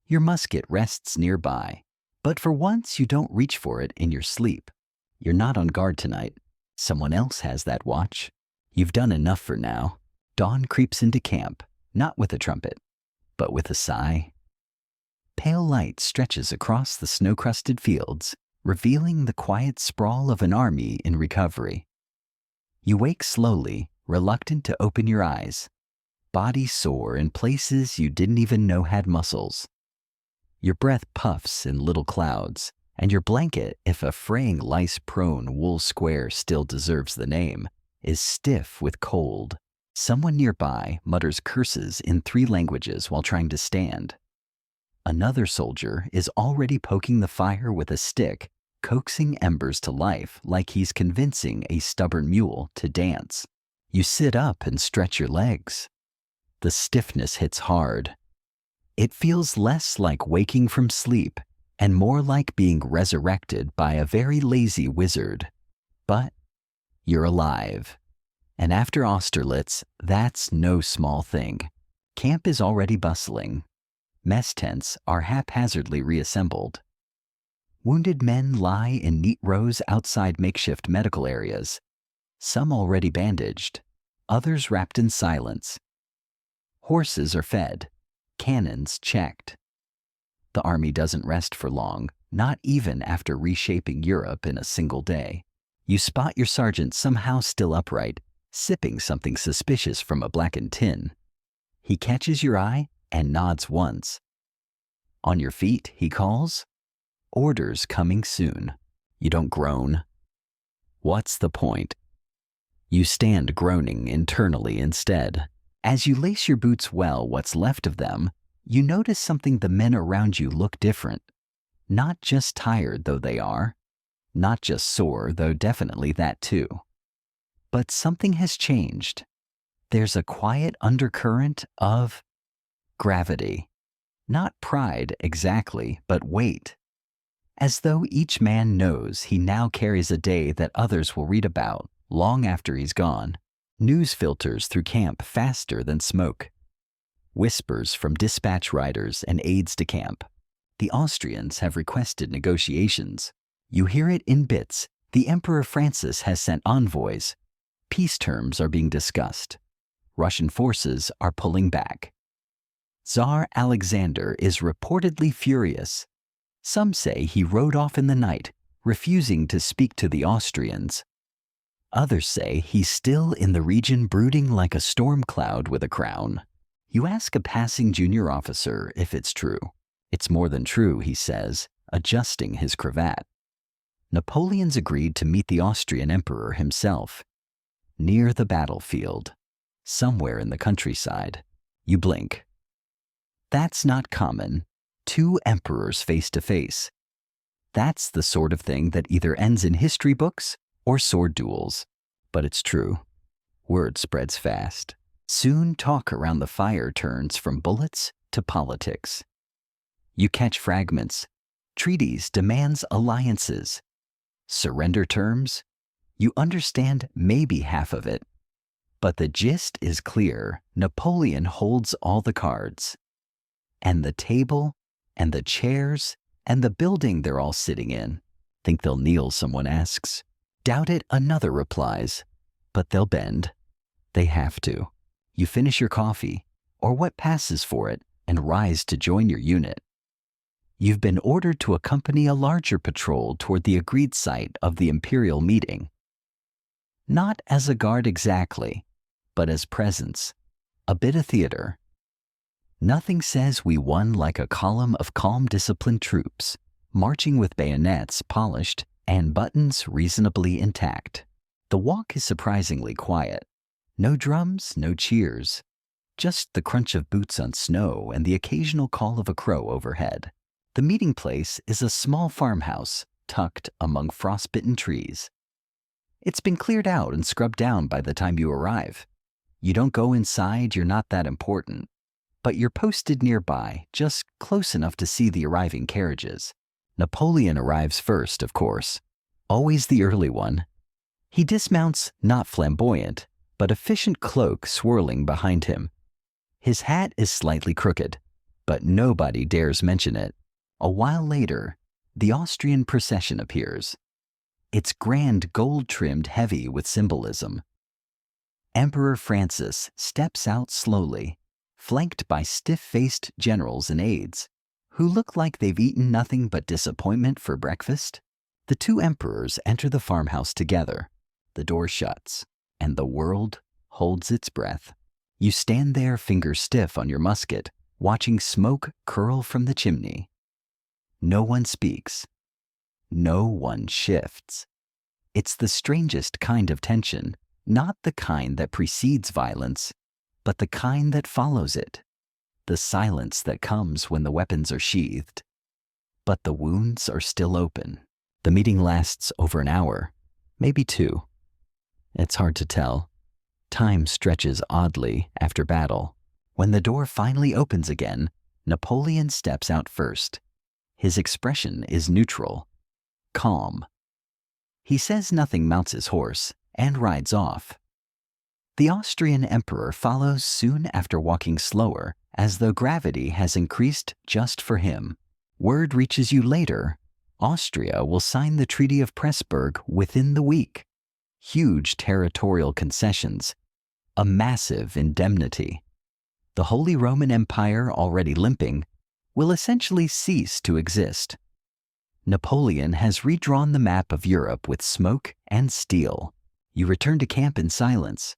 Your musket rests nearby, but for once you don't reach for it in your sleep. You're not on guard tonight. Someone else has that watch. You've done enough for now. Dawn creeps into camp, not with a trumpet, but with a sigh. Pale light stretches across the snow-crusted fields, revealing the quiet sprawl of an army in recovery. You wake slowly, reluctant to open your eyes, body sore in places you didn't even know had muscles. Your breath puffs in little clouds, and your blanket, if a fraying lice-prone wool square still deserves the name, is stiff with cold. Someone nearby mutters curses in 3 languages while trying to stand. Another soldier is already poking the fire with a stick, coaxing embers to life like he's convincing a stubborn mule to dance. You sit up and stretch your legs. The stiffness hits hard. It feels less like waking from sleep and more like being resurrected by a very lazy wizard. But you're alive. And after Austerlitz, that's no small thing. Camp is already bustling. Mess tents are haphazardly reassembled. Wounded men lie in neat rows outside makeshift medical areas, some already bandaged, others wrapped in silence. Horses are fed, cannons checked. The army doesn't rest for long, not even after reshaping Europe in a single day. You spot your sergeant somehow still upright, sipping something suspicious from a blackened tin. He catches your eye and nods once. On your feet, he calls. Orders coming soon. You don't groan. What's the point? You stand groaning internally instead. As you lace your boots well, what's left of them, you notice something. The men around you look different. Not just tired, though they are. Not just sore, though definitely that too. But something has changed. There's a quiet undercurrent of gravity. Not pride exactly, but weight. As though each man knows he now carries a day that others will read about long after he's gone. News filters through camp faster than smoke. Whispers from dispatch riders and aides de camp. The Austrians have requested negotiations. You hear it in bits. The Emperor Francis has sent envoys. Peace terms are being discussed. Russian forces are pulling back. Tsar Alexander is reportedly furious. Some say he rode off in the night, refusing to speak to the Austrians. Others say he's still in the region brooding like a storm cloud with a crown. You ask a passing junior officer if it's true. It's more than true, he says, adjusting his cravat. Napoleon's agreed to meet the Austrian emperor himself. Near the battlefield, somewhere in the countryside. You blink. That's not common. Two emperors face to face. That's the sort of thing that either ends in history books or sword duels. But it's true. Word spreads fast. Soon talk around the fire turns from bullets to politics. You catch fragments. Treaties demands alliances. Surrender terms? You understand maybe half of it. But the gist is clear. Napoleon holds all the cards. And the table, and the chairs, and the building they're all sitting in. Think they'll kneel, someone asks. Doubt it, another replies. But they'll bend. They have to. You finish your coffee, or what passes for it, and rise to join your unit. You've been ordered to accompany a larger patrol toward the agreed site of the imperial meeting. Not as a guard exactly, but as presence, a bit of theater. Nothing says we won like a column of calm, disciplined troops, marching with bayonets polished and buttons reasonably intact. The walk is surprisingly quiet. No drums, no cheers. Just the crunch of boots on snow and the occasional call of a crow overhead. The meeting place is a small farmhouse tucked among frostbitten trees. It's been cleared out and scrubbed down by the time you arrive. You don't go inside, you're not that important. But you're posted nearby, just close enough to see the arriving carriages. Napoleon arrives first, of course. Always the early one. He dismounts, not flamboyant, but efficient cloak swirling behind him. His hat is slightly crooked, but nobody dares mention it. A while later, the Austrian procession appears. It's grand, gold-trimmed, heavy with symbolism. Emperor Francis steps out slowly, flanked by stiff-faced generals and aides, who look like they've eaten nothing but disappointment for breakfast. The two emperors enter the farmhouse together. The door shuts, and the world holds its breath. You stand there, fingers stiff on your musket, watching smoke curl from the chimney. No one speaks. No one shifts. It's the strangest kind of tension, not the kind that precedes violence, but the kind that follows it. The silence that comes when the weapons are sheathed. But the wounds are still open. The meeting lasts over an hour, maybe two. It's hard to tell. Time stretches oddly after battle. When the door finally opens again, Napoleon steps out first. His expression is neutral, calm. He says nothing, mounts his horse, and rides off. The Austrian emperor follows soon after, walking slower, as though gravity has increased just for him. Word reaches you later. Austria will sign the Treaty of Pressburg within the week. Huge territorial concessions, a massive indemnity. The Holy Roman Empire, already limping, will essentially cease to exist. Napoleon has redrawn the map of Europe with smoke and steel. You return to camp in silence.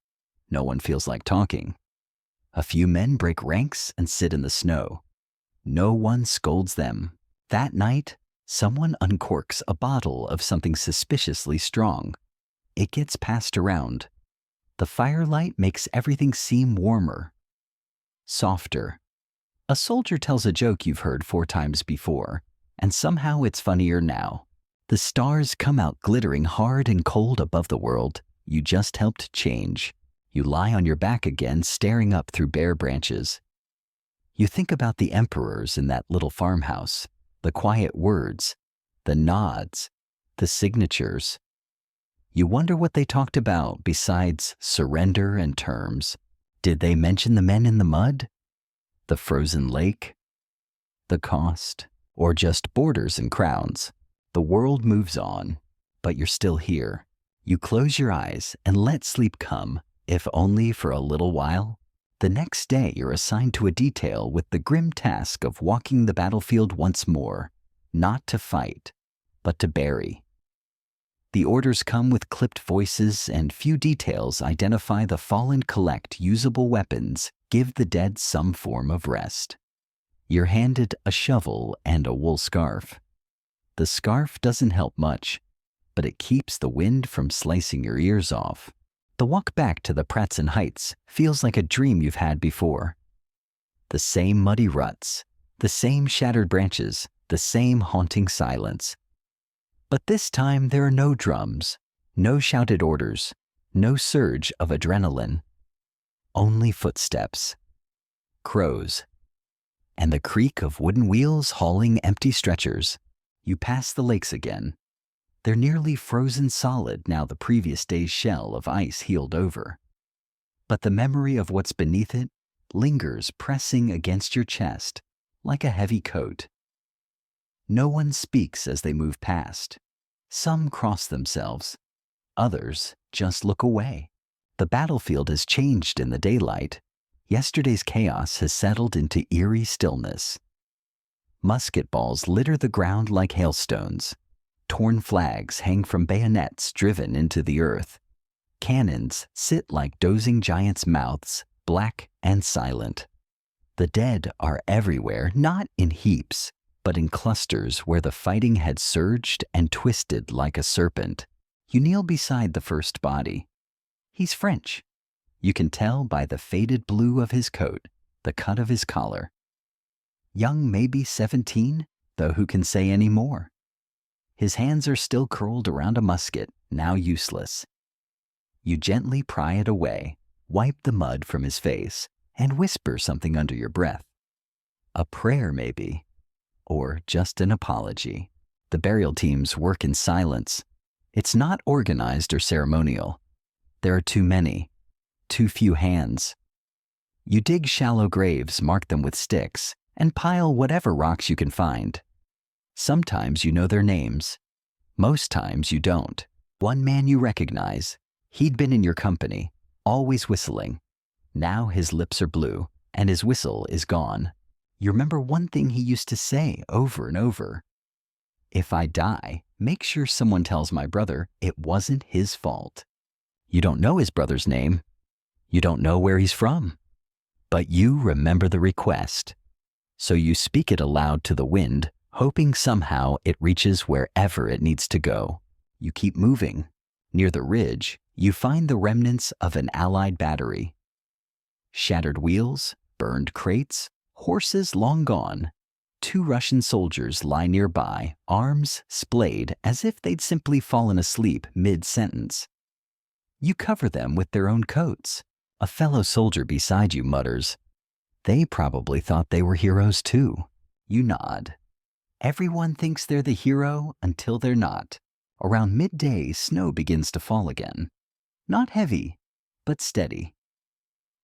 No one feels like talking. A few men break ranks and sit in the snow. No one scolds them. That night, someone uncorks a bottle of something suspiciously strong. It gets passed around. The firelight makes everything seem warmer, softer. A soldier tells a joke you've heard 4 times before, and somehow it's funnier now. The stars come out glittering hard and cold above the world you just helped change. You lie on your back again, staring up through bare branches. You think about the emperors in that little farmhouse, the quiet words, the nods, the signatures. You wonder what they talked about besides surrender and terms. Did they mention the men in the mud? The frozen lake? The cost? Or just borders and crowns? The world moves on, but you're still here. You close your eyes and let sleep come, if only for a little while. The next day you're assigned to a detail with the grim task of walking the battlefield once more, not to fight, but to bury. The orders come with clipped voices, and few details identify the fallen. Collect usable weapons, give the dead some form of rest. You're handed a shovel and a wool scarf. The scarf doesn't help much, but it keeps the wind from slicing your ears off. The walk back to the Pratzen Heights feels like a dream you've had before. The same muddy ruts, the same shattered branches, the same haunting silence. But this time there are no drums, no shouted orders, no surge of adrenaline. Only footsteps, crows, and the creak of wooden wheels hauling empty stretchers. You pass the lakes again. They're nearly frozen solid now, the previous day's shell of ice healed over. But the memory of what's beneath it lingers, pressing against your chest like a heavy coat. No one speaks as they move past. Some cross themselves. Others just look away. The battlefield has changed in the daylight. Yesterday's chaos has settled into eerie stillness. Musket balls litter the ground like hailstones. Torn flags hang from bayonets driven into the earth. Cannons sit like dozing giants' mouths, black and silent. The dead are everywhere, not in heaps, but in clusters where the fighting had surged and twisted like a serpent. You kneel beside the first body. He's French. You can tell by the faded blue of his coat, the cut of his collar. Young, maybe 17, though who can say any more? His hands are still curled around a musket, now useless. You gently pry it away, wipe the mud from his face, and whisper something under your breath. A prayer, maybe. Or just an apology. The burial teams work in silence. It's not organized or ceremonial. There are too many, too few hands. You dig shallow graves, mark them with sticks, and pile whatever rocks you can find. Sometimes you know their names. Most times you don't. One man you recognize. He'd been in your company, always whistling. Now his lips are blue, and his whistle is gone. You remember one thing he used to say over and over. If I die, make sure someone tells my brother it wasn't his fault. You don't know his brother's name. You don't know where he's from. But you remember the request. So you speak it aloud to the wind, hoping somehow it reaches wherever it needs to go. You keep moving. Near the ridge, you find the remnants of an Allied battery. Shattered wheels, burned crates, horses long gone. 2 Russian soldiers lie nearby, arms splayed as if they'd simply fallen asleep mid-sentence. You cover them with their own coats. A fellow soldier beside you mutters, "They probably thought they were heroes too." You nod. Everyone thinks they're the hero until they're not. Around midday, snow begins to fall again. Not heavy, but steady.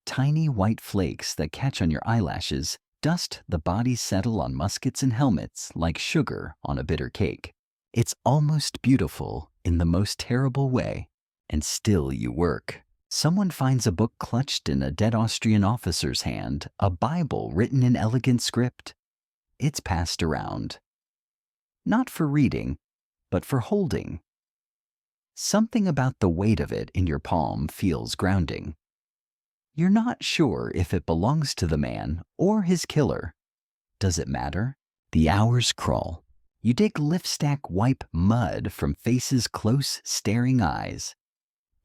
Tiny white flakes that catch on your eyelashes dust the bodies, settle on muskets and helmets like sugar on a bitter cake. It's almost beautiful in the most terrible way, and still you work. Someone finds a book clutched in a dead Austrian officer's hand, a Bible written in elegant script. It's passed around. Not for reading, but for holding. Something about the weight of it in your palm feels grounding. You're not sure if it belongs to the man or his killer. Does it matter? The hours crawl. You dig, lift, stack, wipe mud from faces, close, staring eyes.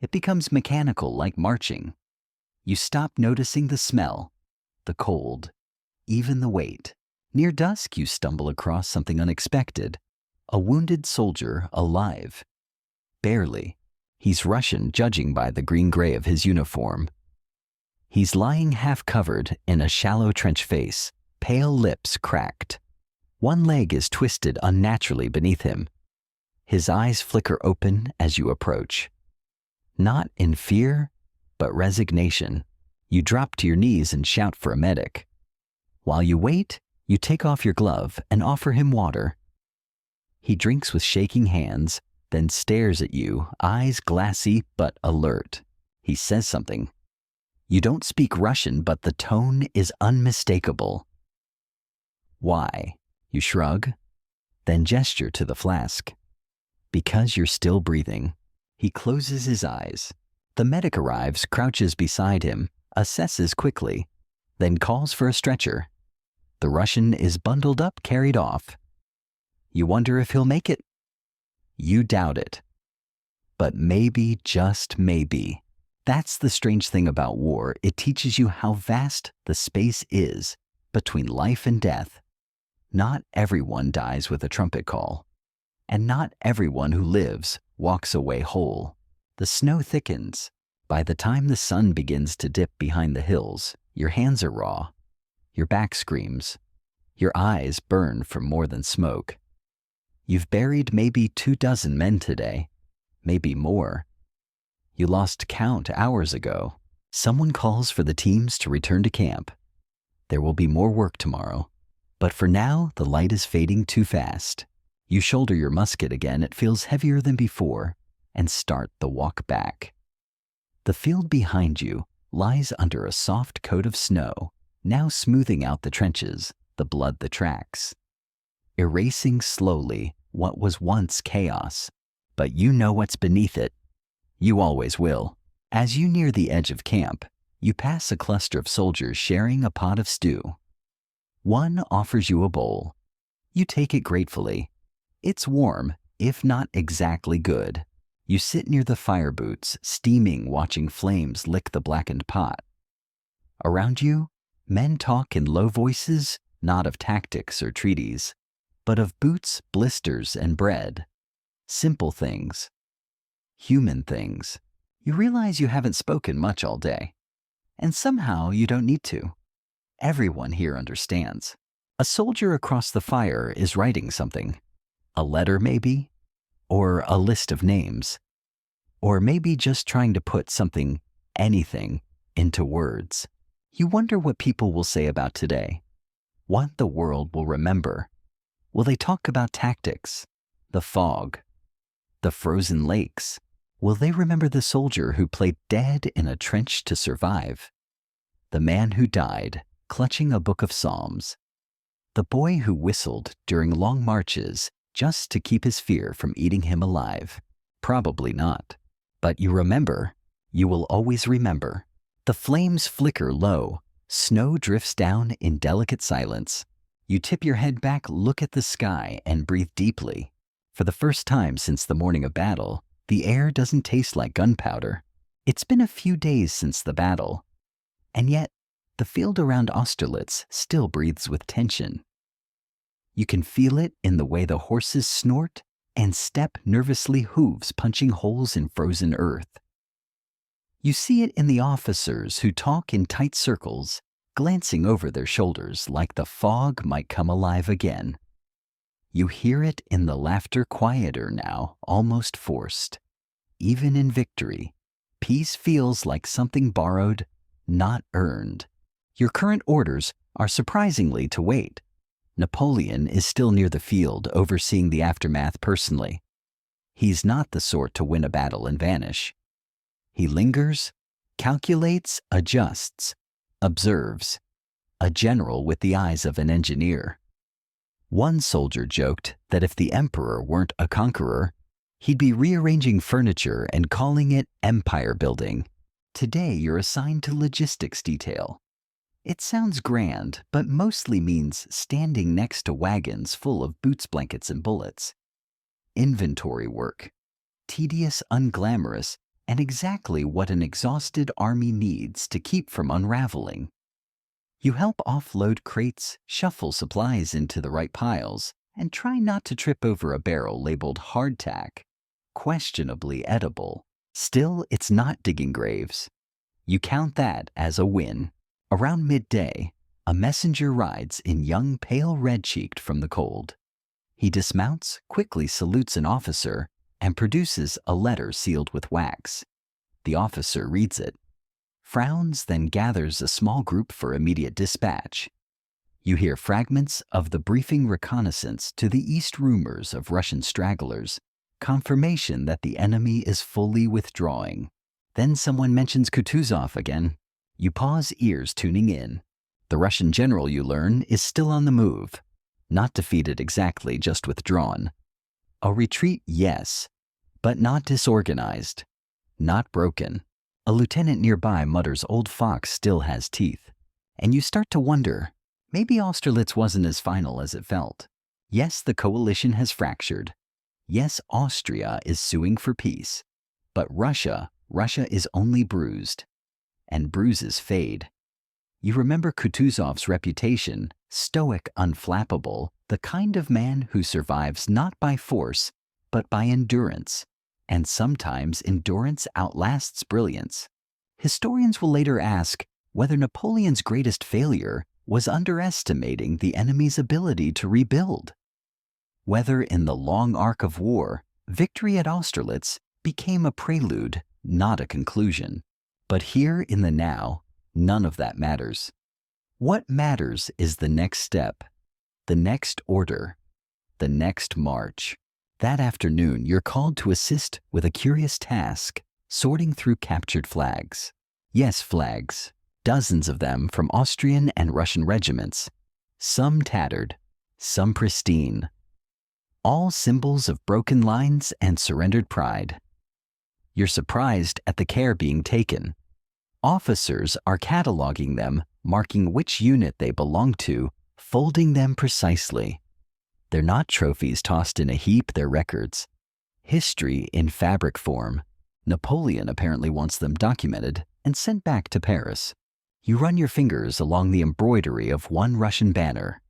It becomes mechanical, like marching. You stop noticing the smell, the cold, even the weight. Near dusk, you stumble across something unexpected. A wounded soldier alive. Barely. He's Russian, judging by the green-gray of his uniform. He's lying half-covered in a shallow trench face, pale lips cracked. One leg is twisted unnaturally beneath him. His eyes flicker open as you approach. Not in fear, but resignation. You drop to your knees and shout for a medic. While you wait, you take off your glove and offer him water. He drinks with shaking hands, then stares at you, eyes glassy but alert. He says something. You don't speak Russian, but the tone is unmistakable. Why? You shrug, then gesture to the flask. Because you're still breathing. He closes his eyes. The medic arrives, crouches beside him, assesses quickly, then calls for a stretcher. The Russian is bundled up, carried off. You wonder if he'll make it. You doubt it. But maybe, just maybe. That's the strange thing about war. It teaches you how vast the space is between life and death. Not everyone dies with a trumpet call. And not everyone who lives walks away whole. The snow thickens. By the time the sun begins to dip behind the hills, your hands are raw. Your back screams. Your eyes burn from more than smoke. You've buried maybe 24 men today, maybe more. You lost count hours ago. Someone calls for the teams to return to camp. There will be more work tomorrow. But for now, the light is fading too fast. You shoulder your musket again, it feels heavier than before, and start the walk back. The field behind you lies under a soft coat of snow, now smoothing out the trenches, the blood that tracks. Erasing slowly what was once chaos, but you know what's beneath it. You always will. As you near the edge of camp, you pass a cluster of soldiers sharing a pot of stew. One offers you a bowl. You take it gratefully. It's warm, if not exactly good. You sit near the fire boots, steaming, watching flames lick the blackened pot. Around you, men talk in low voices, not of tactics or treaties, but of boots, blisters, and bread. Simple things. Human things. You realize you haven't spoken much all day. And somehow you don't need to. Everyone here understands. A soldier across the fire is writing something. A letter, maybe? Or a list of names? Or maybe just trying to put something, anything, into words. You wonder what people will say about today. What the world will remember. Will they talk about tactics? The fog? The frozen lakes? Will they remember the soldier who played dead in a trench to survive? The man who died, clutching a book of psalms? The boy who whistled during long marches just to keep his fear from eating him alive? Probably not. But you remember. You will always remember. The flames flicker low. Snow drifts down in delicate silence. You tip your head back, look at the sky, and breathe deeply. For the first time since the morning of battle, the air doesn't taste like gunpowder. It's been a few days since the battle. And yet, the field around Austerlitz still breathes with tension. You can feel it in the way the horses snort and step nervously, hooves punching holes in frozen earth. You see it in the officers who talk in tight circles, glancing over their shoulders like the fog might come alive again. You hear it in the laughter, quieter now, almost forced. Even in victory, peace feels like something borrowed, not earned. Your current orders are surprisingly to wait. Napoleon is still near the field, overseeing the aftermath personally. He's not the sort to win a battle and vanish. He lingers, calculates, adjusts, observes. A general with the eyes of an engineer. One soldier joked that if the emperor weren't a conqueror, he'd be rearranging furniture and calling it empire building. Today you're assigned to logistics detail. It sounds grand, but mostly means standing next to wagons full of boots, blankets, and bullets. Inventory work. Tedious, unglamorous, and exactly what an exhausted army needs to keep from unraveling. You help offload crates, shuffle supplies into the right piles, and try not to trip over a barrel labeled hardtack, questionably edible. Still, it's not digging graves. You count that as a win. Around midday, a messenger rides in young, pale red-cheeked from the cold. He dismounts, quickly salutes an officer, and produces a letter sealed with wax. The officer reads it, frowns, then gathers a small group for immediate dispatch. You hear fragments of the briefing reconnaissance to the east, rumors of Russian stragglers, confirmation that the enemy is fully withdrawing. Then someone mentions Kutuzov again. You pause, ears tuning in. The Russian general, you learn, is still on the move. Not defeated exactly, just withdrawn. A retreat, yes, but not disorganized. Not broken. A lieutenant nearby mutters old fox still has teeth. And you start to wonder, maybe Austerlitz wasn't as final as it felt. Yes, the coalition has fractured. Yes, Austria is suing for peace. But Russia is only bruised. And bruises fade. You remember Kutuzov's reputation, stoic, unflappable, the kind of man who survives not by force, but by endurance. And sometimes endurance outlasts brilliance. Historians will later ask whether Napoleon's greatest failure was underestimating the enemy's ability to rebuild. Whether in the long arc of war, victory at Austerlitz became a prelude, not a conclusion. But here in the now, none of that matters. What matters is the next step, the next order, the next march. That afternoon, you're called to assist with a curious task, sorting through captured flags. Yes, flags. Dozens of them from Austrian and Russian regiments. Some tattered, some pristine. All symbols of broken lines and surrendered pride. You're surprised at the care being taken. Officers are cataloging them, marking which unit they belong to, folding them precisely. They're not trophies tossed in a heap, they're records. History in fabric form. Napoleon apparently wants them documented and sent back to Paris. You run your fingers along the embroidery of one Russian banner.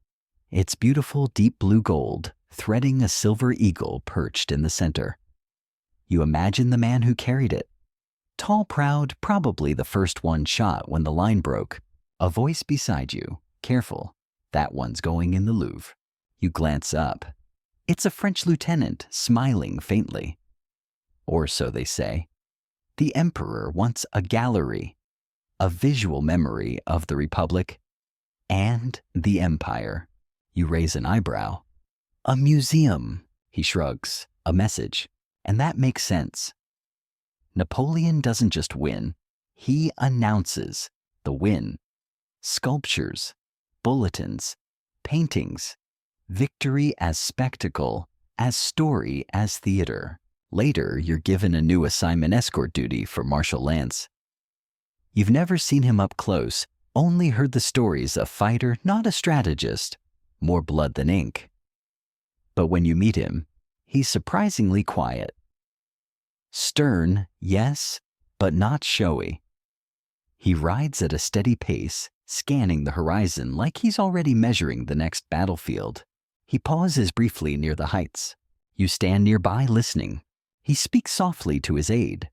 It's beautiful deep blue gold, threading a silver eagle perched in the center. You imagine the man who carried it. Tall, proud, probably the first one shot when the line broke. A voice beside you. Careful, that one's going in the Louvre. You glance up. It's a French lieutenant, smiling faintly. Or so they say. The emperor wants a gallery, a visual memory of the Republic and the Empire. You raise an eyebrow. A museum, he shrugs, a message, and that makes sense. Napoleon doesn't just win, he announces the win. Sculptures, bulletins, paintings, victory as spectacle, as story, as theater. Later, you're given a new assignment, escort duty for Marshal Lanz. You've never seen him up close, only heard the stories, a fighter, not a strategist, more blood than ink. But when you meet him, he's surprisingly quiet. Stern, yes, but not showy. He rides at a steady pace, scanning the horizon like he's already measuring the next battlefield. He pauses briefly near the heights. You stand nearby listening. He speaks softly to his aide.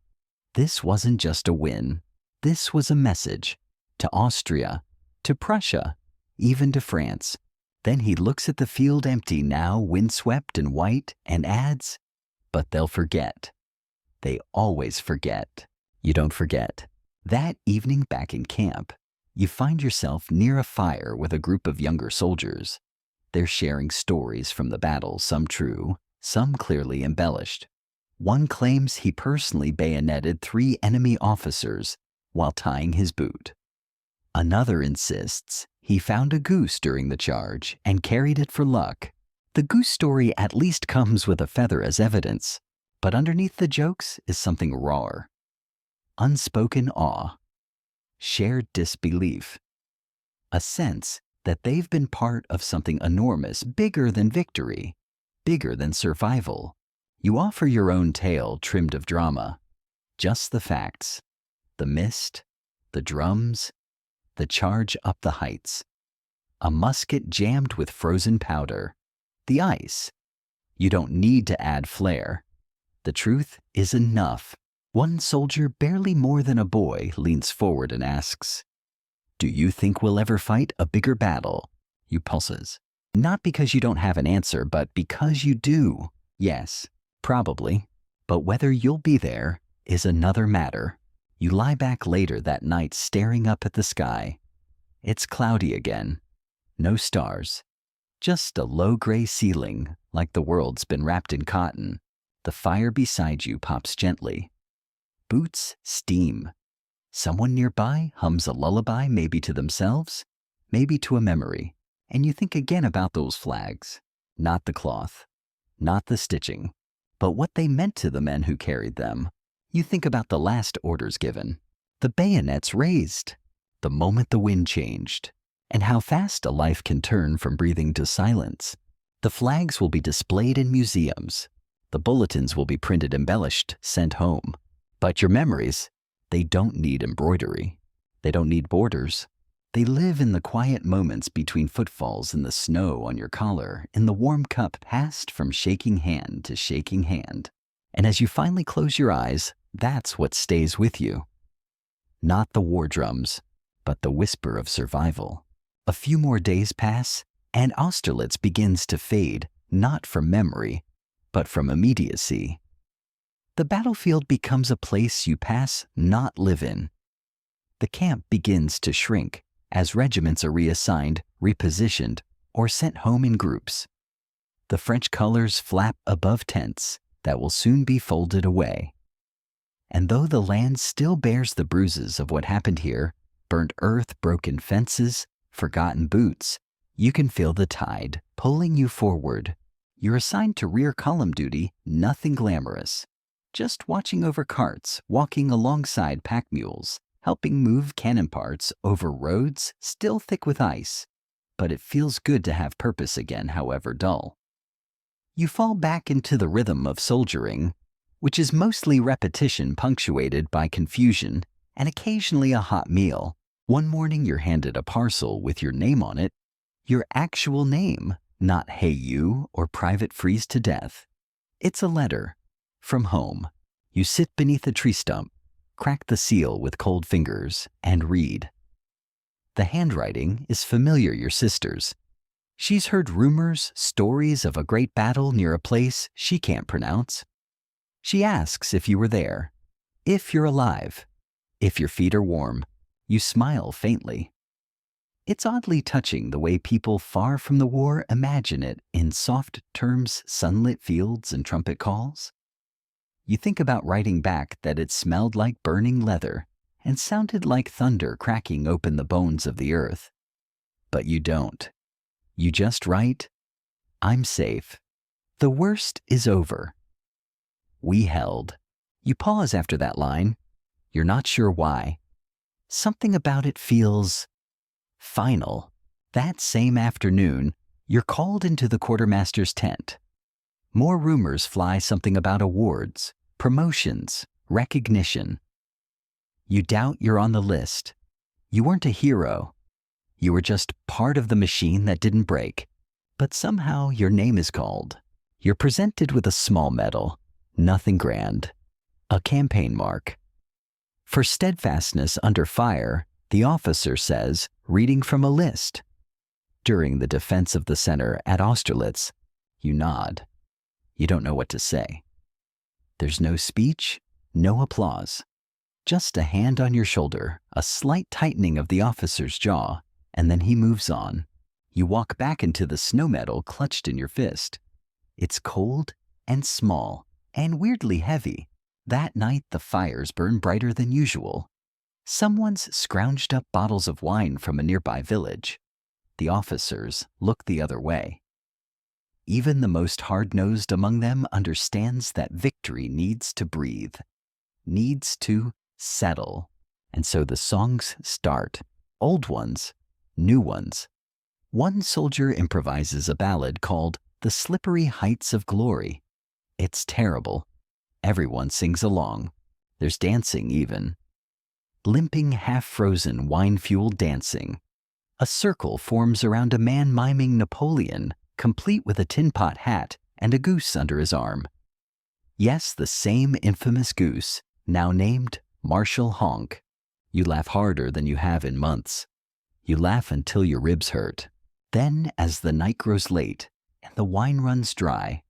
This wasn't just a win. This was a message. To Austria, to Prussia, even to France. Then he looks at the field empty now, windswept and white, and adds, but they'll forget. They always forget. You don't forget. That evening back in camp, you find yourself near a fire with a group of younger soldiers. They're sharing stories from the battle, some true, some clearly embellished. One claims he personally bayoneted 3 enemy officers while tying his boot. Another insists he found a goose during the charge and carried it for luck. The goose story at least comes with a feather as evidence, but underneath the jokes is something rawer. Unspoken awe. Shared disbelief. A sense that they've been part of something enormous, bigger than victory, bigger than survival. You offer your own tale trimmed of drama. Just the facts. The mist, the drums, the charge up the heights. A musket jammed with frozen powder. The ice. You don't need to add flair. The truth is enough. One soldier, barely more than a boy, leans forward and asks, "Do you think we'll ever fight a bigger battle?" You pulses. Not because you don't have an answer, but because you do. Yes, probably. But whether you'll be there is another matter. You lie back later that night staring up at the sky. It's cloudy again. No stars. Just a low gray ceiling, like the world's been wrapped in cotton. The fire beside you pops gently. Boots steam. Someone nearby hums a lullaby, maybe to themselves, maybe to a memory. And you think again about those flags. Not the cloth, not the stitching, but what they meant to the men who carried them. You think about the last orders given, the bayonets raised, the moment the wind changed, and how fast a life can turn from breathing to silence. The flags will be displayed in museums. The bulletins will be printed, embellished, sent home. But your memories, they don't need embroidery. They don't need borders. They live in the quiet moments between footfalls in the snow on your collar, in the warm cup passed from shaking hand to shaking hand. And as you finally close your eyes, that's what stays with you. Not the war drums, but the whisper of survival. A few more days pass, and Austerlitz begins to fade, not from memory, but from immediacy. The battlefield becomes a place you pass, not live in. The camp begins to shrink as regiments are reassigned, repositioned, or sent home in groups. The French colors flap above tents that will soon be folded away. And though the land still bears the bruises of what happened here, burnt earth, broken fences, forgotten boots, you can feel the tide pulling you forward. You're assigned to rear column duty, nothing glamorous. Just watching over carts, walking alongside pack mules, helping move cannon parts over roads still thick with ice. But it feels good to have purpose again, however dull. You fall back into the rhythm of soldiering, which is mostly repetition punctuated by confusion and occasionally a hot meal. One morning you're handed a parcel with your name on it, your actual name, not "Hey you" or "Private Freeze to Death." It's a letter from home. You sit beneath a tree stump, crack the seal with cold fingers, and read. The handwriting is familiar, your sister's. She's heard rumors, stories of a great battle near a place she can't pronounce. She asks if you were there, if you're alive, if your feet are warm. You smile faintly. It's oddly touching the way people far from the war imagine it in soft terms, sunlit fields and trumpet calls. You think about writing back that it smelled like burning leather and sounded like thunder cracking open the bones of the earth. But you don't. You just write, "I'm safe. The worst is over. We held." You pause after that line. You're not sure why. Something about it feels final. That same afternoon, you're called into the quartermaster's tent. More rumors fly, something about awards, promotions, recognition. You doubt you're on the list. You weren't a hero. You were just part of the machine that didn't break. But somehow your name is called. You're presented with a small medal, nothing grand, a campaign mark. For steadfastness under fire, the officer says, reading from a list. During the defense of the center at Austerlitz, you nod. You don't know what to say. There's no speech, no applause. Just a hand on your shoulder, a slight tightening of the officer's jaw, and then he moves on. You walk back into the snow medal clutched in your fist. It's cold and small and weirdly heavy. That night the fires burn brighter than usual. Someone's scrounged up bottles of wine from a nearby village. The officers look the other way. Even the most hard-nosed among them understands that victory needs to breathe, needs to settle. And so the songs start. Old ones, new ones. One soldier improvises a ballad called "The Slippery Heights of Glory." It's terrible. Everyone sings along. There's dancing even. Limping, half-frozen, wine-fueled dancing. A circle forms around a man miming Napoleon, complete with a tin pot hat and a goose under his arm. Yes, the same infamous goose, now named Marshal Honk. You laugh harder than you have in months. You laugh until your ribs hurt. Then, as the night grows late and the wine runs dry,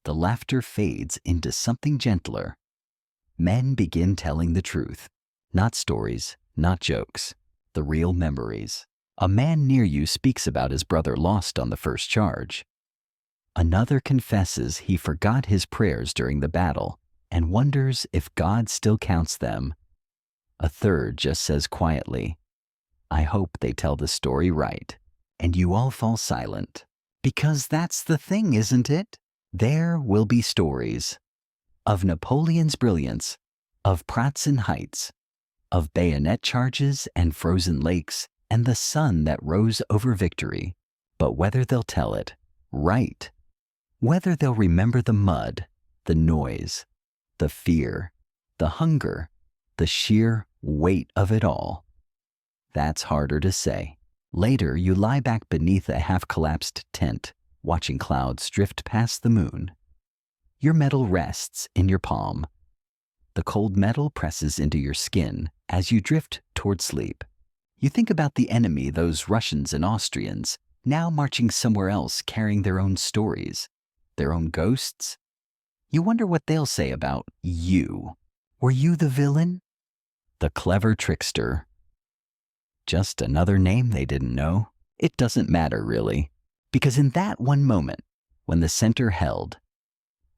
the laughter fades into something gentler. Men begin telling the truth. Not stories, not jokes, the real memories. A man near you speaks about his brother lost on the first charge. Another confesses he forgot his prayers during the battle and wonders if God still counts them. A third just says quietly, "I hope they tell the story right." And you all fall silent. Because that's the thing, isn't it? There will be stories of Napoleon's brilliance, of Pratzen Heights, of bayonet charges and frozen lakes and the sun that rose over victory. But whether they'll tell it right, whether they'll remember the mud, the noise, the fear, the hunger, the sheer weight of it all, that's harder to say. Later, you lie back beneath a half-collapsed tent, watching clouds drift past the moon. Your medal rests in your palm. The cold metal presses into your skin as you drift toward sleep. You think about the enemy, those Russians and Austrians, now marching somewhere else carrying their own stories, their own ghosts. You wonder what they'll say about you. Were you the villain? The clever trickster? Just another name they didn't know. It doesn't matter, really, because in that one moment, when the center held,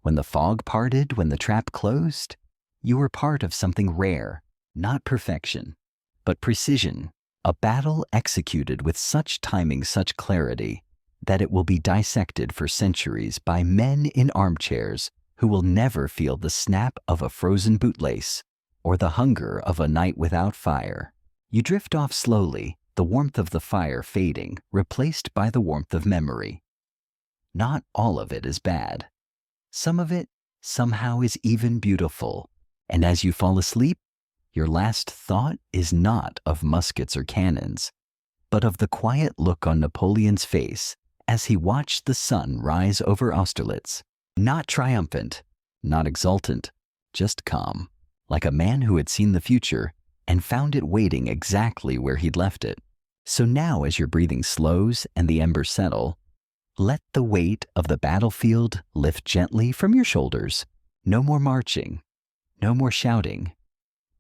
when the fog parted, when the trap closed, you were part of something rare, not perfection, but precision, a battle executed with such timing, such clarity, that it will be dissected for centuries by men in armchairs who will never feel the snap of a frozen bootlace or the hunger of a night without fire. You drift off slowly, the warmth of the fire fading, replaced by the warmth of memory. Not all of it is bad. Some of it somehow is even beautiful. And as you fall asleep, your last thought is not of muskets or cannons, but of the quiet look on Napoleon's face as he watched the sun rise over Austerlitz. Not triumphant, not exultant, just calm, like a man who had seen the future and found it waiting exactly where he'd left it. So now, as your breathing slows and the embers settle, let the weight of the battlefield lift gently from your shoulders. No more marching, no more shouting,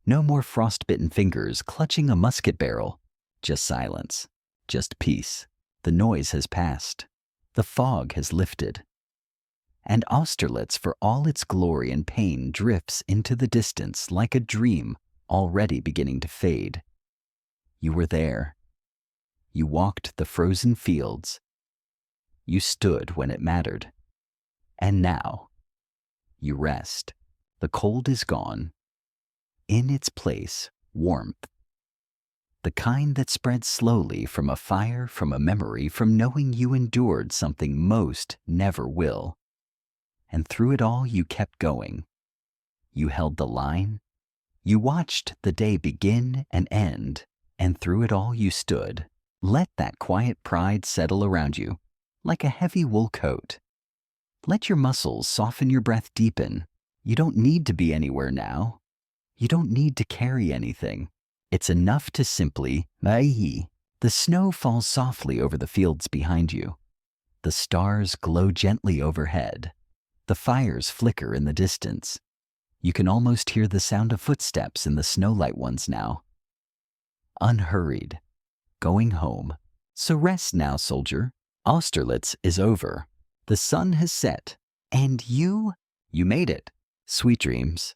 no more frostbitten fingers clutching a musket barrel. Just silence, just peace. The noise has passed. The fog has lifted. And Austerlitz, for all its glory and pain, drifts into the distance like a dream already beginning to fade. You were there. You walked the frozen fields. You stood when it mattered. And now, you rest. The cold is gone. In its place, warmth. The kind that spreads slowly from a fire, from a memory, from knowing you endured something most never will. And through it all, you kept going. You held the line. You watched the day begin and end, and through it all you stood. Let that quiet pride settle around you, like a heavy wool coat. Let your muscles soften, your breath deepen. You don't need to be anywhere now. You don't need to carry anything. It's enough to simply be. The snow falls softly over the fields behind you. The stars glow gently overhead. The fires flicker in the distance. You can almost hear the sound of footsteps in the snowlight ones now. Unhurried, going home. So rest now, soldier. Austerlitz is over. The sun has set. And you made it. Sweet dreams.